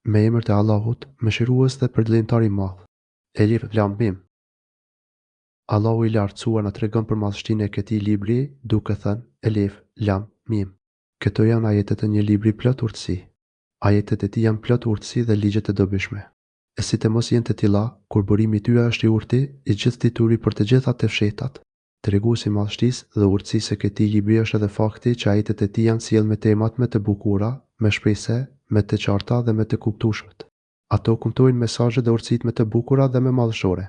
Me emër të Allahut, mëshirues dhe përdlimtar i madh. Elif Lam Mim. Allahu i lartësuar na tregon për madhështinë e këtij libri, duke thënë Elif Lam Mim. Këto janë ajetet e një libri plot urtësi. Ajetet e tij janë plot urtësi dhe ligjet e dobishme. E si të mos jenë të tilla, kur burimi i tyre është i urtë, i gjithë titulli për të gjitha të fshetat. Treguesi i madhështisë dhe urtësisë së këtij libri është edhe fakti që ajetet e tij janë sjellë me temat më të bukura, me shpresë, me të qarta dhe me të kuptueshmet. Ato kuptojnë mesazhet dhe urtësitë më të bukura dhe më madhështore.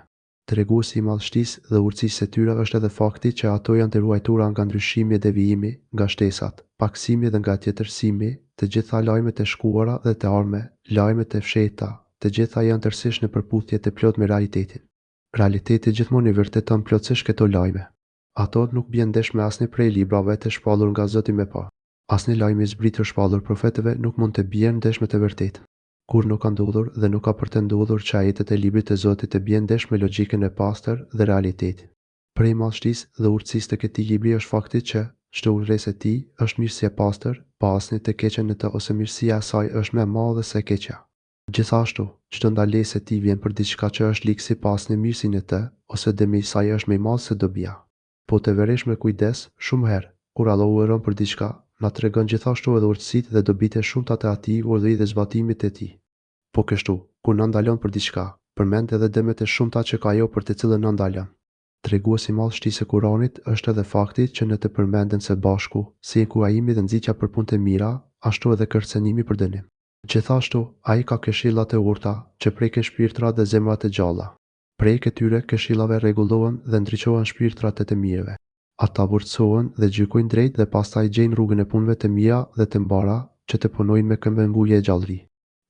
Treguesi i madhështisë dhe urtësisë së tyre është edhe fakti që ato janë të ruajtura nga ndryshimi e devijimi, nga shtesat, paksimi dhe nga tjetërsimi, të gjitha lajmet e shkuara dhe të ardhme, lajmet e fshehta, të gjitha janë tërësisht në përputhje të plot me realitetin. Realiteti gjithmonë i vërteton plotësisht këto lajme. Ato nuk bien ndesh me asnjë prej librave të shpallur nga Zoti me pa. Asnjë lajm i zbritur shpallur profetëve nuk mund të bien ndesh me të vërtetën. Kur nuk ka ndodhur dhe nuk ka për të ndodhur që ajetet e librit të Zotit të bien ndesh me logjikën e pastër dhe realitetin. Prej madhështisë dhe urtësisë të këtij libri është fakti që çdo urrësë e tij është mirësi e pastër, pa asnjë të keqen në të ose mirësia e saj është më e madhe se e keqja. Gjithashtu, çdo ndalesë e tij vjen për diçka që është ligësi pa asnjë mirësi në të, ose dëmi i saj është më i madh se dobia. Po të veresh me kujdes, shumë herë, kur Allahu urdhëron për diçka, na tregon gjithashtu edhe urtësitë dhe dobitë e shumta të atij urdhri dhe zbatimit të tij. Po kështu, kur na ndalon për diçka, përmend edhe dëmet e shumta që ka ajo për të cilën na ndalon. Treguesi i madhështisë së Kuranit është edhe fakti që në të përmenden së bashku, si inkurajimi dhe nxitja për punë të mira, ashtu edhe kërcënimi për dënim. Gjithashtu, ai ka këshilla të urta që prekin shpirtra dhe zemra të gjalla. Prej këtyre këshillave rregullohen dhe ndriçohen shpirtrat e të mirëve. Ata vërtetësohen dhe gjykojnë drejt dhe pastaj gjejnë rrugën e punëve të mira dhe të mbara që të punojnë me këmbë ngulje e gjallëri.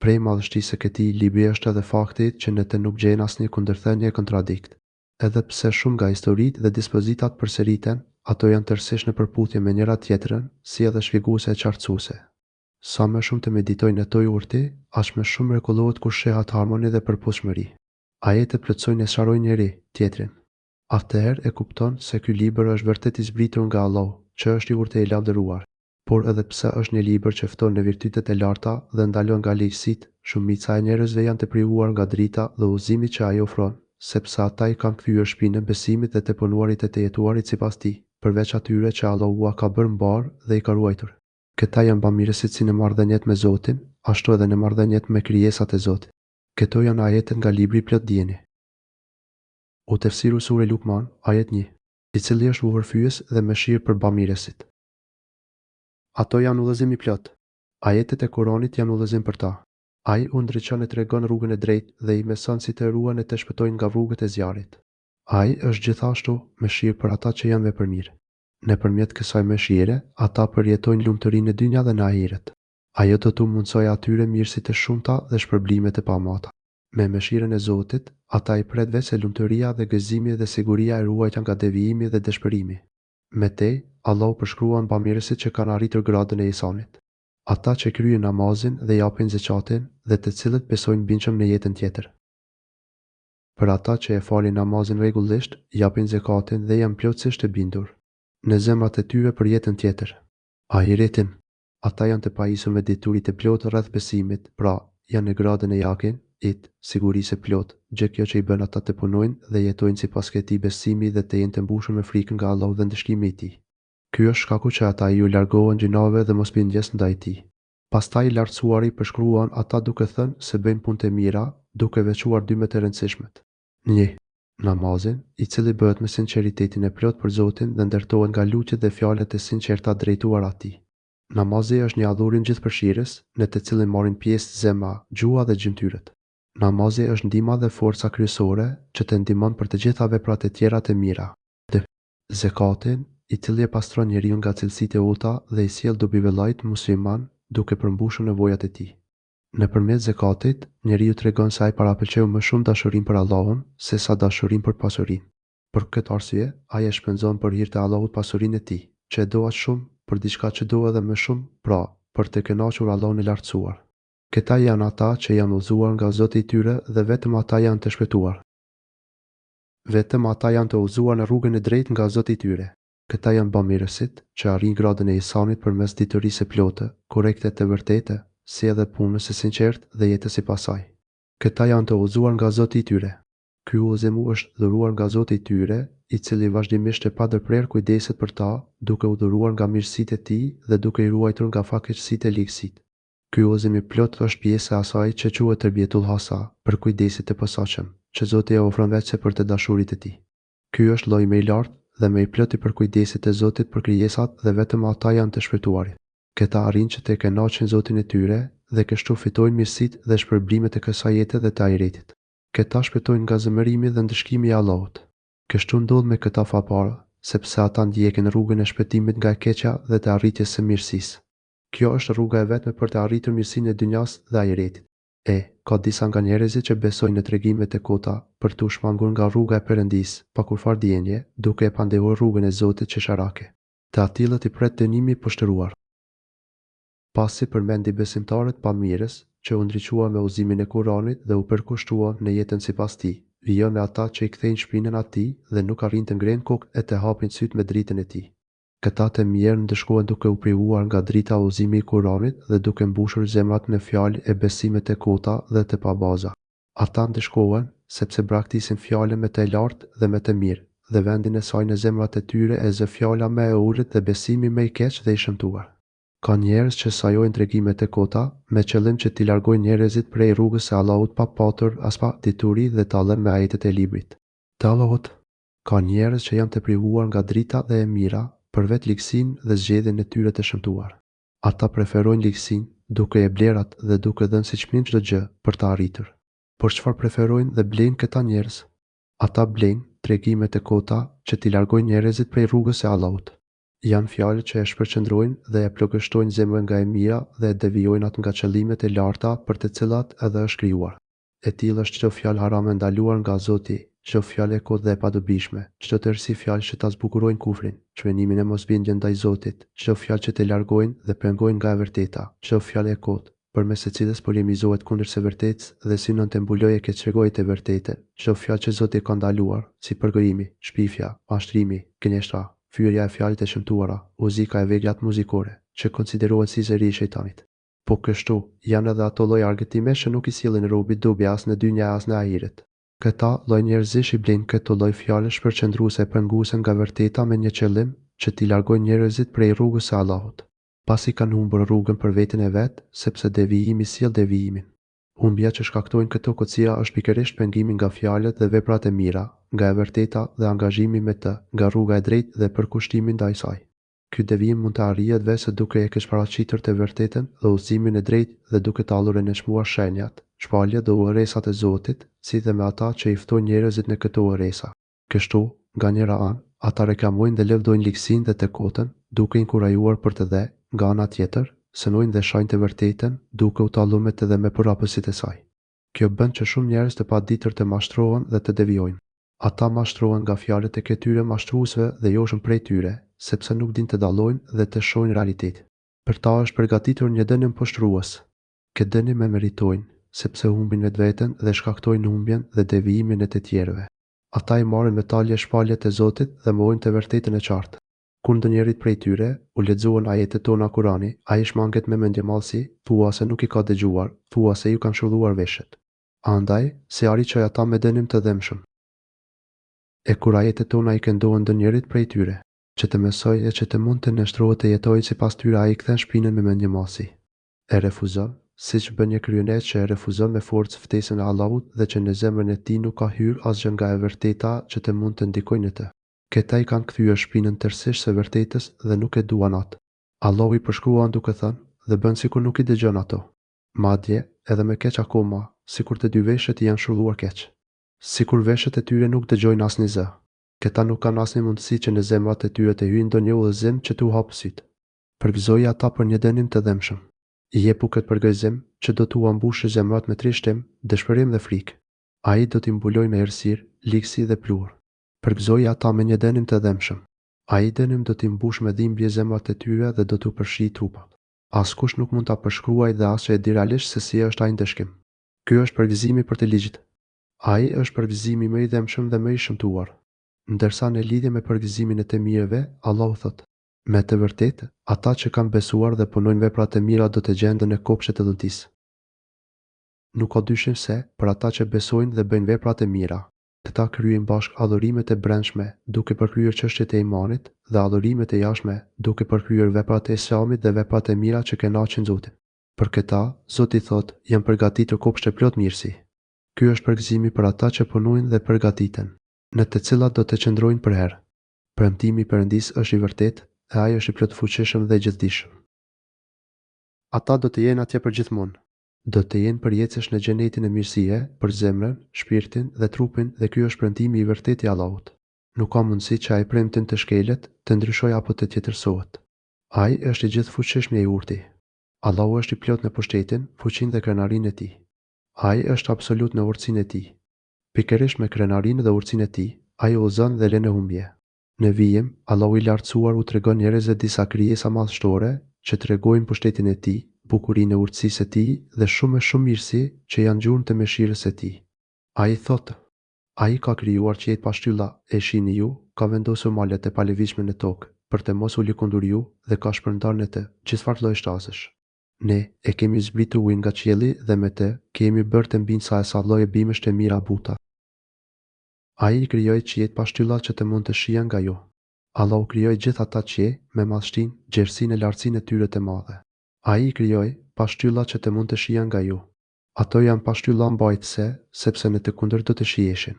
Prej madhështisë së këtij libri është edhe fakti që në të nuk gjen asnjë kundërthënie e kontradikt. Edhe pse shumë nga historitë dhe dispozitat përsëriten, ato janë tërësisht në përputhje me njëra tjetrën, si edhe shpjeguese e qartësuese. Sa më shumë të meditojnë në toj urti, aq më shumë mrekullohet kur shehat harmoni dhe përputhshmëri. Ajetet plotësojnë e sharojnë njëri tjetrin. Atëherë e kupton se ky libër është vërtet i zbritur nga Allahu, që është i urtë e i lavdëruar. Por edhe pse është një libër që fton në virtytet e larta dhe ndalon nga lehtësitë, shumica e njerëzve janë të privuar nga drita dhe udhëzimi që ai ofron, sepse ata i kanë kthyer shpinën e besimit dhe të punuarit e të jetuarit sipas tij, përveç atyre që Allahu ka bërë mbar dhe i ka ruajtur. Këta janë bamirësit si në marrëdhëniet me Zotin, ashtu edhe në marrëdhëniet me krijesat e Zotit. Këto janë ajetet nga libri plot dieni. U tefsiru sure Lukman, ajet 1, i cili është uvërfyes dhe mëshirë për bamirësit. Ato janë udhëzim i plot. Ajetet e Kuranit janë udhëzim për ta. Ai u ndriçon e tregon rrugën e drejtë dhe i mëson si të ruhen e të shpëtojnë nga rrugët e zjarrit. Ai është gjithashtu mëshirë për ata që janë vepërmirë. Nëpërmjet kësaj mëshire, ata përjetojnë lumturinë në dynja dhe në ahiret. Ajo do t'u mundsojë atyre mirësitë e shumta dhe shpërblimet e pamata. Me mëshirën e Zotit, ata i pret vetë se lumturia dhe gëzimi dhe siguria e ruajtja nga devijimi dhe dëshpërimi. Me te, Allahu përshkruan bamirësit që kanë arritur gradën e ihsanit. Ata që kryejnë namazin dhe japin zakatin dhe të cilët besojnë bindshëm në jetën tjetër. Për ata që e falin namazin rregullisht, japin zakatin dhe janë plotësisht të bindur në zemrat e tyre për jetën tjetër, ahiretin. Ata janë të pajisur me detyrit e plot rreth besimit, pra janë në gradën e yakin, sigurisë e plot, gjë kjo që i bën ata të punojnë dhe jetojnë sipas këtij besimi dhe të jenë të mbushur me frikën nga Allahu dhe ndëshkimi i tij. Ky është shkaku që ata ju largohen gjinave dhe mosbindjes ndaj tij. Pastaj i lartësuari përshkruan ata duke thënë se bëjnë punë të mira, duke veçuar dy më të rëndësishmet. 1. Namazin, i cili bëhet me sinqeritetin e plot për Zotin dhe ndërtohet nga lutjet dhe fjalët e sinqerta drejtuar atij. Namazi është një adhurim gjithëpërfshirës, në të cilin marrin pjesë zemra, gjua dhe gjymtyrët. Namazi është ndihma dhe forca kryesore që të ndihmon për të gjitha veprat e tjera të mira. Zakatin, i cili e pastron njeriu nga cilësitë e ulta dhe i sjell dobi vëllait musliman duke përmbushur nevojat e tij. Nëpërmjet zakatit, njeriu tregon se ai parapëlqeu më shumë dashurinë për Allahun sesa dashurinë për pasurinë. Për këtë arsye, ai e shpenzon për hir të Allahut pasurinë e tij, që e do aq shumë për diçka që do edhe më shumë, pra, për të kënaqur Allahun e lartësuar. Këta janë ata që janë udhëzuar nga Zoti i tyre dhe vetëm ata janë të shpëtuar. Vetëm ata janë të udhëzuar në rrugën e drejtë nga Zoti i tyre. Këta janë bamirësit që arrin gradën e ihsanit përmes ditërisë së plotë, korrekte të vërtetë, si edhe punës së sinqertë dhe jetës sipas saj. Këta janë të udhëzuar nga Zoti i tyre. Ky udhëzim u është dhuruar nga Zoti i tyre, i cili vazhdimisht e padërprer kujdeset për ta, duke u dhuruar nga mirësitë e tij dhe duke i ruajtur nga fatkeqësitë e ligësitë. Ky udhëzim i plot është pjesë e asaj që quhet Terbiyetul Hasa, për kujdesit të posaçëm, që Zoti e ofron veçse për të dashurit e tij. Ky është lloji më i lartë dhe më i plot i përkujdesit të Zotit për krijesat dhe vetëm ata janë të shpëtuarit. Këta arrin që të kënaqin Zotin e tyre dhe kështu fitojnë mirësitë dhe shpërblimet e kësaj jete dhe të ahiretit. Këta shpëtojnë nga zemërimi dhe ndëshkimi i Allahut. Kështu ndodh me këta fapara, sepse ata ndjekin rrugën e shpëtimit nga e keqja dhe të arritjes së mirësisë. Kjo është rruga e vetme për të arritur mirësinë e dynjas dhe ahiretit. Ka disa nga njerëzit që besojnë në tregimet e kota për të shmangur nga rruga e Perëndisë, pa kurfar dijenje, duke e pandehuar rrugën e Zotit çesharake. Të atillët i pret dënimi i poshtëruar. Pasi përmendi besimtarët pamirës që u ndriçuan me udhëzimin e Kuranit dhe u përkushtuan në jetën sipas tij, vijon me ata që i kthejnë shpinën atij dhe nuk arrin të ngrenë kokë e të hapin syt me dritën e tij. Këta të mirë ndëshkohen duke u privuar nga drita e udhëzimit i Kuranit dhe duke mbushur zemrat me fjalë e besimet e kota dhe të pabaza. Ata ndëshkohen sepse braktisin fjalën me të lartë dhe me të mirë, dhe vendin e saj në zemrat e tyre e zë fjala më e ulët dhe besimi më i keq dhe i shëmtuar. Ka njerëz që sajojnë tregimet e kota me qëllim që t'i largojnë njerëzit prej rrugës së Allahut pa patur as pa dituri dhe ta lënë me ajetet e librit të Allahut. Ka njerëz që janë të privuar nga drita dhe e mira për vetë ligësinë dhe zgjedhjen e tyre të shëmtuar. Ata preferojnë ligësinë duke e blerat dhe duke dhënë si çmim çdo gjë për ta arritur. Por çfarë preferojnë dhe blejnë këta njerëz? Ata blejnë tregimet e kota që t'i largojnë njerëzit prej rrugës së Allahut. Janë fjalë që e shpërqendrojnë dhe e plagështojnë zemrën nga e mira dhe e devijojnë atë nga qëllimet e larta për të cilat edhe është krijuar. E tillë është çdo fjalë harame ndaluar nga Zoti, çdo fjalë e kotë dhe e padobishme, çdo tërësi fjalë që ta zbukurojnë kufrin, çmenimin e mosbindjen ndaj Zotit, çdo fjalë që të largojnë dhe pengojnë nga e vërteta, çdo fjalë e kotë, përmes së cilës polemizohet kundër së vërtetës dhe synon të mbulojë e keqrregojë të vërtetën, çdo fjalë që Zoti ka ndaluar, si përgojimi, shpifja, mashtrimi, gënjeshtra, fyerja e fjalëve të shëmtuara, muzika e veglat muzikore, që konsiderohen si zëri i shejtanit. Po kështu, janë edhe ato lloj argëtimesh që nuk i sillin robit dobi as në dynjë as në ahiret. Këta lloj njerëzish i blejnë këto lloj fjalësh përqendruese e penguese nga vërteta me një qëllim që t'i largojnë njerëzit prej rrugës së Allahut, pasi kanë humbur rrugën për veten e vet, sepse devijimi sjell devijimin. Humbja që shkaktojnë këto kocësia është pikërisht pengimi nga fjalët dhe veprat e mira, nga e vërteta dhe angazhimi me të, nga rruga e drejtë dhe përkushtimi ndaj saj. Ky devijim mund të arrihet vetëm duke e keqparaqitur të vërtetën dhe udhëzimin e drejtë dhe duke tallur e nënshmuar shenjat, shpalljet dhe urresat e Zotit, si dhe me ata që i ftojnë njerëzit në këto urresa. Kështu, nga njëra anë, ata reklamojnë dhe lëvdojnë ligësinë dhe të kotën, duke inkurajuar për të dhe, nga ana tjetër, synojnë dhe shajnë të vërtetën, duke u tallur me të dhe me përhapësitë e saj. Kjo bën që shumë njerëz të paditur të mashtrohen dhe të devijojnë. Ata mashtrohen nga fjalët e këtyre mashtruesve dhe joshën prej tyre, sepse nuk din të dallojnë dhe të shohin realitetin. Për ta është përgatitur një dënim poshtrues. Këtë dënim e meritojnë, sepse humbin vetveten dhe shkaktojnë humbjen dhe devijimin e të tjerëve. Ata i marrin me talje shpaljet e Zotit dhe mohojnë të vërtetën e qartë. Kur ndonjërit prej tyre u lexohen ajetet tona Kurani, ai shmanget me mendjemallsi, thua se nuk i ka dëgjuar, thua se ju kanë shulluar veshët. Andaj, se ariqoj ata me dënim të dhëmshëm. E kur ajetet tona i këndohen ndonjërit prej tyre, që të mësoj e që të mund të nështrohet të jetoj sipas tyre, ai kthen shpinën me mendjemallsi. E refuzon, siç bën një kryenet që e refuzon me forcë ftesën e Allahut dhe që në zemrën e tij nuk ka hyrë asgjë nga e vërteta që të mund të ndikojnë në të. Këta i kanë kthyer shpinën tërësisht së vërtetës dhe nuk e duan atë. Allahu i përshkruan duke thënë dhe bën sikur nuk i dëgjon ato. Madje, edhe më keq akoma, sikur të dy veshët i janë shulluar keq. Sikur veshët e tyre nuk dëgjojnë asnjë zë. Këta nuk kanë asnjë mundësi që në zemrat e tyre të hyjë ndonjë udhëzim që t'u hapë sytë. Përgëzoi ata për një dënim të dhëmshëm. I jepu këtë përgëzim që do t'u ambushë zemrat me trishtim, dëshpërim dhe frikë. Ai do t'i mbulojë me errësirë, ligësi dhe plur. Përgëzoi ata me një dënim të dhëmshëm. Ai dënim do t'i mbushë me dhimbje zemrat e tyre dhe do t'u përfshijë trupat. Askush nuk mund ta përshkruajë dhe as e di realisht se si është ai ndëshkim. Ky është përgëzimi për të ligjit. Ai është përgëzimi më i dhëmshëm dhe më i shëmtuar. Ndërsa në lidhje me përgëzimin e të mirëve, Allahu thotë: Me të vërtetë, ata që kanë besuar dhe punojnë veprat e mira do të gjenden në kopshtet e dhuntisë. Nuk ka dyshim se, për ata që besojnë dhe bëjnë veprat e mira, këta kryejnë bashkë adhurimet e brendshme duke përkryer çështjet e imanit dhe adhurimet e jashtme duke përkryer veprat e Islamit dhe veprat e mira që kënaqin Zotin. Për këta, Zoti thotë, janë përgatitur kopshte plot mirësi. Ky është përgëzimi për ata që punojnë dhe përgatiten, në të cilat do të qëndrojnë për herë. Premtimi i Perëndisë është i vërtetë, e ai është i plot fuqishëm dhe i gjithdijshëm. Ata do të jenë atje përgjithmonë. Do të jenë përjetësh në xhenetin e mirësie për zemrën, shpirtin dhe trupin dhe ky është premtimi i vërtetë i Allahut. Nuk ka mundësi që ai premtin të shkelet, të ndryshojë apo të tjetërsohet. Ai është i gjithfuqishëm i urti. Allahu është i plot në pushtetin, fuqinë dhe krenarinë e tij. Ai është absolut në urtësinë e tij. Pikërisht me krenarinë dhe urtësinë e tij, ai udhëzon dhe lën e humbje. Në vijim, Allahu i lartësuar u tregon njerëzve disa krijesa madhështore që tregojnë pushtetin e tij, bukurinë e urtësisë së tij dhe shumë mirësi që janë gjurmë të mëshirës së tij. Ai thotë: Ai ka krijuar qiejt pa shtylla, e shihni ju, ka vendosur malet e palëvizshme në tokë, për të mos u lëkundur ju dhe ka shpërndarë në të gjithfarë lloj shtazësh. Ne e kemi zbritur ujin nga qielli dhe me të kemi bërë të mbinë sa e sa lloje bimësh të mira buta. Ai i krijoi qiejt pa shtylla që të mund të shihen nga ju. Allahu krijoi gjithë ata qiej me madhështinë, gjerësinë e lartësinë e tyre të madhe. Ai i krijoi pa shtylla që të mund të shihen nga ju. Ato janë pa shtylla mbajtëse, sepse në të kundërt do të shijeshin.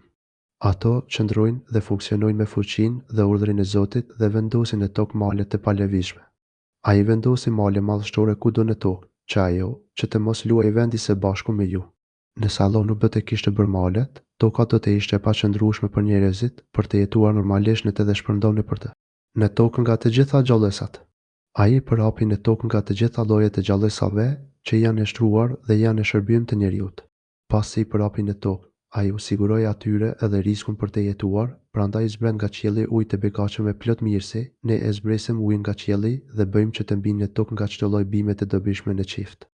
Ato qëndrojnë dhe funksionojnë me fuqinë dhe urdhrin e Zotit dhe vendosin në tokë male të palëvizshme. Ai vendosi male madhështore kudo në tokë, që ajo që të mos luajë vendi së bashku me ju. Nëse Allah nuk do të kishte bërë malet, toka do të ishte pa qëndrueshme për njerëzit për të jetuar normalisht në të dhe shpërndone për të. Në tokë nga të gjitha gjallësat. Ai përhapi në tokë nga të gjitha llojet e gjallësave që janë e shtruar dhe janë në shërbim të njerëzit. Pasi i përhapi në tokë, ai u siguroi atyre edhe riskun për të jetuar, prandaj zbren nga qielli ujë të beqashëm me plot mirësi, ne e zbresim ujin nga qielli dhe bëjmë që të mbinë në tokë nga çdo lloj bime të dobishme në çift.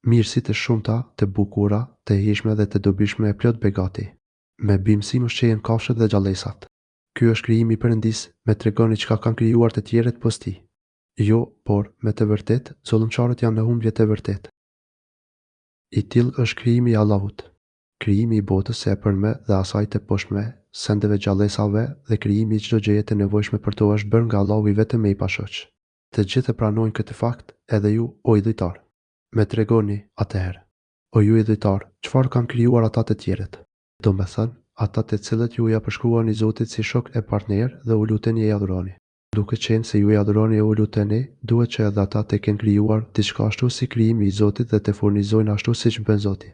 Mirësi të shumta, të bukura, të hijshme dhe të dobishme e plot begati. Me bimësi ushqejnë kafshët dhe gjallësat. Ky është krijimi i Perëndisë, me tregoni çka kanë krijuar të tjerët post tij. Jo, por me të vërtetë, zullumçarët janë në humbje të vërtetë. I tillë është krijimi i Allahut. Krijimi i botës së epërme dhe asaj të poshtme, sendeve gjallësave dhe krijimi i çdo gjëje të nevojshme për to është bërë nga Allahu i vetëm e i pashoq. Të gjithë e pranojnë këtë fakt, edhe ju, o idhujtar. Me tregoni atëherë, o ju idhujtar, çfarë kanë krijuar ata të tjerët? Domethënë, ata të cilët ju ja përshkruani Zotit si shok e partner dhe u luteni e adhuroni. Duke qenë se ju i adhuroni e u luteni, duhet që edhe ata të kenë krijuar diçka ashtu si krijimi i Zotit dhe të furnizojnë ashtu siç bën Zoti.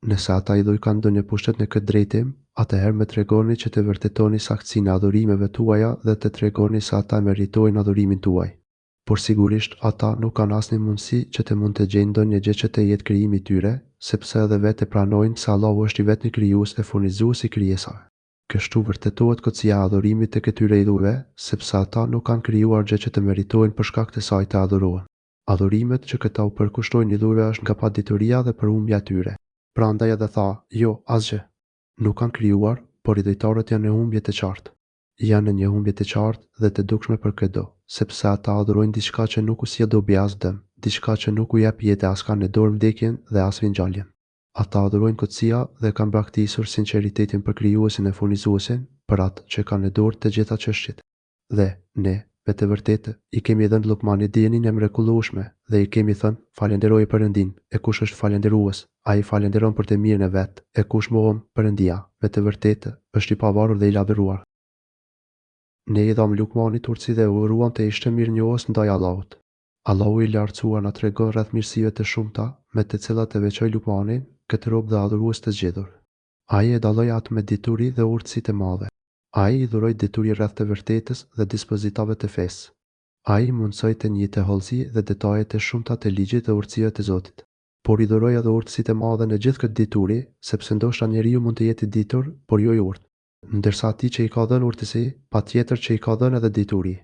Nëse ata idhuj kanë ndonjë pushtet në këtë drejtim, atëherë më tregoni që të vërtetoni saktësinë e adhurimeve tuaja dhe të tregoni se ata meritojnë adhurimin tuaj. Por sigurisht ata nuk kanë asnjë mundësi që të mund të gjejnë ndonjë gjë që të jetë krijimi i tyre, sepse edhe vetë pranojnë se Allahu është i vetmi krijues e furnizues i krijesave. Kështu vërtetohet kocësia e adhurimit tek këtyre idhujve, sepse ata nuk kanë krijuar gjë që të meritojnë për shkak të saj të adhurohen. Adhurimet që këta u përkushtojnë idhujve është nga padituria dhe përhumbja e tyre. Prandaj edhe tha, jo, asgjë. Nuk kanë krijuar, por idhujtarët janë në humbje të qartë. Janë në një humbje të qartë dhe të dukshme për këdo, sepse ata adhurojnë diçka që nuk u sjell dobi as dëm, diçka që nuk u jep jetë as kanë në dorë vdekjen dhe as ringjalljen. Ata adhurojnë kocësia dhe kanë braktisur sinqeritetin për krijuesin e furnizuesin, për atë që kanë në dorë të gjitha çështjet. Dhe ne, me të vërtetë, i kemi dhënë Lukmanit dijenin e mrekullueshme dhe i kemi thënë: falenderoj Perëndin, e kush është falendërues, ai falenderon për të mirën e vet, e kush mohon Perëndia, me të vërtetë, është i pavarur dhe i lavdëruar. Ne i dham Lukmanit urtësi dhe uruam të ishte mirënjohës ndaj Allahut. Allahu i lartësuar na tregon rreth mirësive të shumta, me të cilat e veçoi Lukmanin, këtë rob dhe adhurues të zgjedhur. Ai e dalloi atë me dituri dhe urtësi të madhe. Ai i dhuroi dituri rreth të vërtetës dhe dispozitave të fesë. Ai mundsoi të njihte hollësi dhe detajet e shumta të ligjit dhe urtësive të Zotit. Por i dhuroi edhe urtësi të madhe në gjithë këtë dituri, sepse ndoshta njeriu mund të jetë i ditur, por jo i urtë. Ndërsa atij që i ka dhënë urtësi, patjetër që i ka dhënë edhe dituri.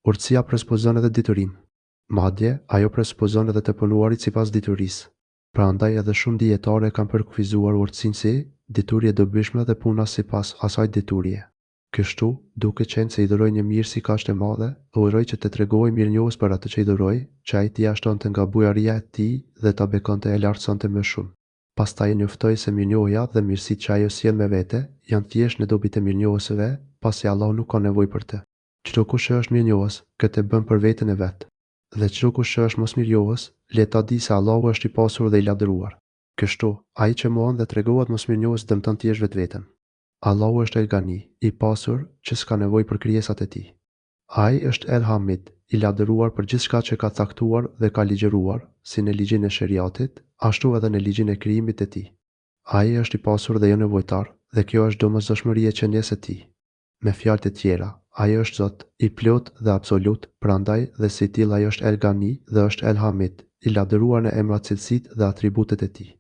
Urtësia presupozon edhe diturim. Madje, ajo presupozon edhe të punuarit sipas diturisë. Prandaj edhe shumë dietare kanë përkufizuar urtësinë si dituri e dobishme dhe puna sipas asaj diturie. Kështu, duke qenë se i dhuroi një mirësi kaq e madhe, uroj që të tregoj mirënjohës për atë që i dhuroi, që ai t'i jashtonte nga bujaria e tij dhe ta bekonte e lartësonte më shumë. Pastaj e njoftoi se mirënjohja dhe mirësitë që ajo sjell me vete janë thjesht në dobit e mirënjohësve, pasi Allahu nuk ka nevojë për të. Çdo kush që është mirënjohës, këtë e bën për veten e vet. Dhe çdo kush që është mosmirënjohës, le ta di se Allahu është i pasur dhe i lavdëruar. Kështu, ai që mohon dhe tregohet mosmirënjohës dëmton thjesht vetveten. Allahu është El Gani, i pasur, që s'ka nevojë për krijesat e tij. Ai është El Hamid, i lavdëruar për gjithçka që ka caktuar dhe ka ligjëruar, si në ligjin e sheriatit, ashtu edhe në ligjin e krijimit të tij. Ai është i pasur dhe jo nevojtar, dhe kjo është domosdoshmëria e qenies së tij. Me fjalë të tjera, ai është Zot, i plot dhe absolut, prandaj dhe si tillë ai është El Gani dhe është El Hamid, i lavdëruar në emrat, cilësitë dhe atributet e tij.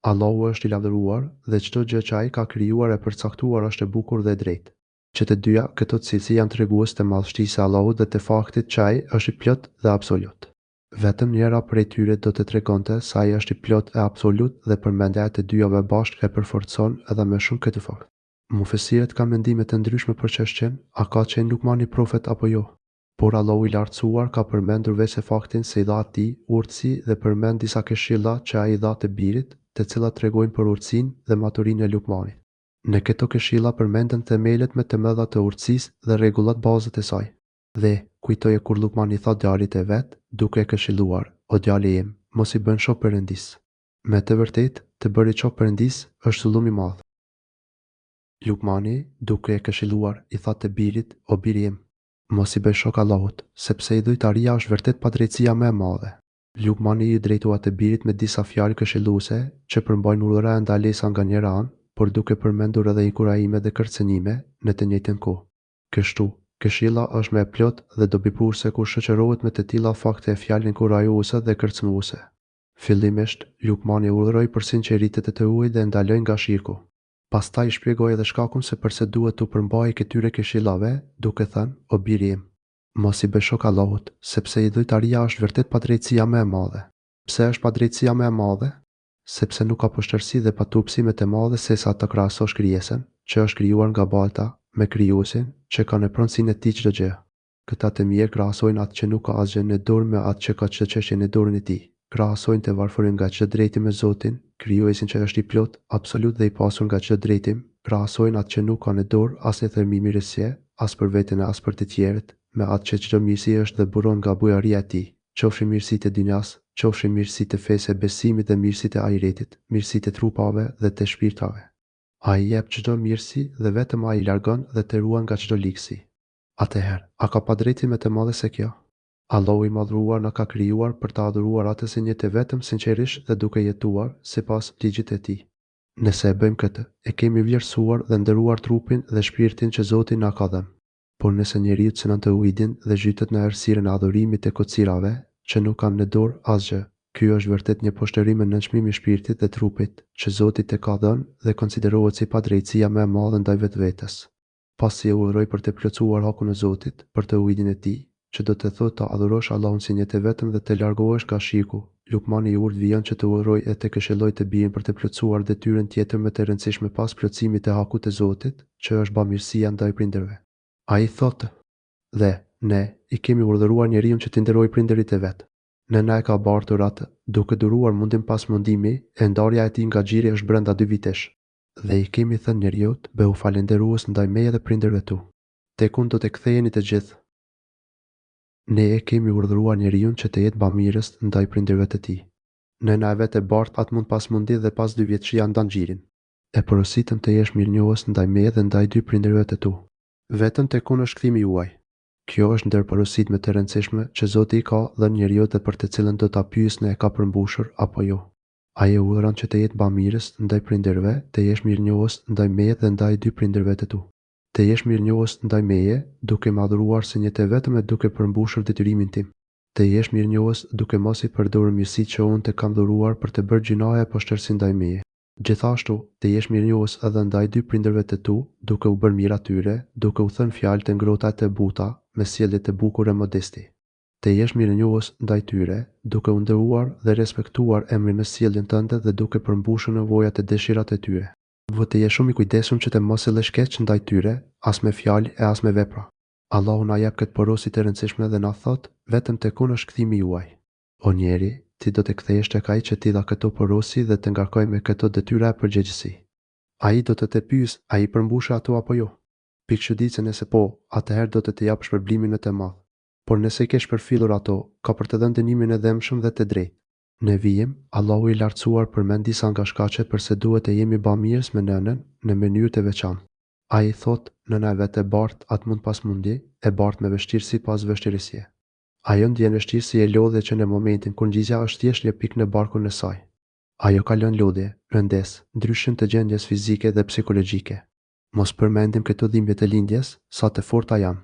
Allahu është i lavdëruar dhe çdo gjë që ai ka krijuar e përcaktuar është e bukur dhe e drejtë. Që të dyja këto cilësi janë tregues të madhështisë së Allahut dhe të faktit që ai është i plot dhe absolut. Vetëm njëra prej tyre do të tregonte se ai është i plot e absolut dhe përmendja e të dyjave bashkë e përforcon edhe më shumë këtë fakt. Mufesirët kanë mendime të ndryshme për çështjen, a ka qenë Lukmani profet apo jo? Por Allahu i lartësuar ka përmendur veçse faktin se i dha atij urtësi dhe përmend disa këshilla që ai i dha të birit, të cilat tregojnë për urtësinë dhe maturinë e Lukmanit. Në këto këshilla përmenden themelet më të mëdha të urtësisë dhe rregullat bazët e saj. Dhe kujtoje kur Lukmani tha djalit e vet, duke e këshilluar: "O djali im, mos i bën shok Perëndis." Me të vërtetë, të bëri shok Perëndis është zullum i madh. Lukmani, duke e këshilluar, i tha të birit: "O biri im, mos i bëj shok Allahut, sepse idhujtaria është vërtet padrejtësia më e madhe." Lukmani i drejtua të birit me disa fjalë këshilluese që përmbajnë urdhra e ndalesa nga njëra anë, por duke përmendur edhe inkurajime dhe kërcënime në të njëjtën kohë. Kështu, këshilla është më e plot dhe dobipruese kur shoqërohet me të tilla fakte e fjalë inkurajuese dhe kërcënuese. Fillimisht, Lukmani urdhëroi për sinqeritetin e huaj dhe ndaloi nga shirku. Pastaj shpjegoi edhe shkakun se pse duhet të përmbajë këtyre këshillave, duke thënë: "O biri im, mos i bëj shok Allahut, sepse idhujtaria është vërtet padrejtësia më e madhe." Pse është padrejtësia më e madhe? Sepse nuk ka poshtërsi dhe patupsi më të madhe se sa të krahasosh krijesën, që është krijuar nga balta, me krijuesin, që ka në pronësinë e tij çdo gjë. Këta të mirë krahasojnë atë që nuk ka asgjë në dorë me atë që ka çdo çështje në dorën e tij. Krahasojnë të varfërin nga çdo drejtim me Zotin, krijuesin që është i plot, absolut dhe i pasur nga çdo drejtim. Krahasojnë atë që nuk ka në dorë as një thërmi mirësie, as për veten e as për të tjerët, me atë që çdo mirësi është dhe buron nga bujaria e tij, qofshin mirësitë e dynjas, qofshin mirësitë e fesë e besimit dhe mirësitë e ahiretit, mirësitë e trupave dhe të shpirtave. Ai jep çdo mirësi dhe vetëm ai largon dhe të ruan nga çdo ligësi. Atëherë, a ka padrejti më të madhe se kjo? Allahu i madhruar na ka krijuar për të adhuruar atë si një të vetëm sinqerisht dhe duke jetuar sipas ligjit të tij. Nëse e bëjmë këtë, e kemi vlerësuar dhe nderuar trupin dhe shpirtin që Zoti na ka dhënë. Por nëse njeriu cënon të ujdin dhe zhytet në errësirën e adhurimit të kocirave, që nuk kanë në dorë asgjë, ky është vërtet një poshtërim në nënçmim i shpirtit dhe trupit, që Zoti të ka dhënë dhe konsiderohet si padrejtësia më e madhe ndaj vetvetes. Pasi e urdhëroi për të plotësuar hakun e Zotit, për të ujdin e tij, që do të thotë të adhurosh Allahun si një të vetëm dhe të largohesh nga shirku, Lukmani i urdhë vjen që të urdhëroj e të këshilloj të birin për të plotësuar detyrën tjetër më të rëndësishme pas plotësimit të hakut të Zotit, që është bamirësia ndaj prindërve. Ai thotë: "Dhe ne i kemi urdhëruar njeriu që të nderojë prindërit e vet. Nëna e ka bartur atë, duke duruar mundim pas mundimi, e ndarja e tij nga xhiri është brenda 2 vitesh. Dhe i kemi thënë njeriut, bëhu falënderues ndaj meje dhe prindërve tu. Tekun do të ktheheni të gjithë." Ne e kemi urdhëruar njeriu që të jetë bamirës ndaj prindërve të tij. Nëna e vet e bart atë mund pas mundi dhe pas 2 vjetësia ndan xhirin. E porositëm të jesh mirënjohës ndaj meje dhe ndaj 2 prindërve të tu. Vetëm tekun është kthimi juaj. Kjo është ndër porositë më të rëndësishme që Zoti i ka dhënë njeriut dhe për të cilën do ta pyesë e ka përmbushur apo jo. Ai e urdhëron që të jetë bamirës ndaj prindërve, të jesh mirënjohës ndaj meje dhe ndaj 2 prindërve të tu. Të jesh mirënjohës ndaj meje, duke më adhuruar si një të vetëm e duke përmbushur detyrimin tim. Të jesh mirënjohës duke mos i përdorur mirësitë që unë të kam dhuruar për të bërë gjinoja e poshtërsi ndaj meje. Gjithashtu, të jesh mirënjohës edhe ndaj 2 prindërve të tu, duke u bërë mirë atyre, duke u thënë fjalë të ngrohta të buta, me sjellje të bukura e modesti. Të jesh mirënjohës ndaj tyre, duke u nderuar dhe respektuar emrin në sjelljen tënde dhe duke përmbushur nevojat e dëshirat e tyre. Duhet të jesh shumë i kujdesshëm që të mos sillesh keq ndaj tyre, as me fjalë e as me vepra. Allahu na jep këtë porosi të rëndësishme dhe na thot, vetëm tek unë është kthimi juaj. O njeri, ti do të kthehesh tek ai që t'i dha këto porosi dhe të ngarkoj me këto detyra e përgjegjësi. Ai do të pyes, a i përmbushë ato apo jo? Pikëçëditse nëse po, atëherë do të jap shpërblimin më të madh. Por nëse i ke shpërfillur ato, ka për të dhënë dënimin e dëmshëm dhe të drejtë. Ne vijim, Allahu i lartësuar përmend disa nga shkaqet përse duhet të jemi bamirës me nënën në mënyrë të veçantë. Ai thot, nëna e vet e bartë atë mund pas mundi, e bartë me vështirësi pas vështirësie. Ajo ndjen vështirësi e lodhje që në momentin kur ngjizja është thjesht një pikë në barkun e saj. Ajo ka lënë lodhje, rëndes, ndryshim të gjendjes fizike dhe psikologjike. Mos përmendim këto dhimbje të lindjes, sa të forta janë.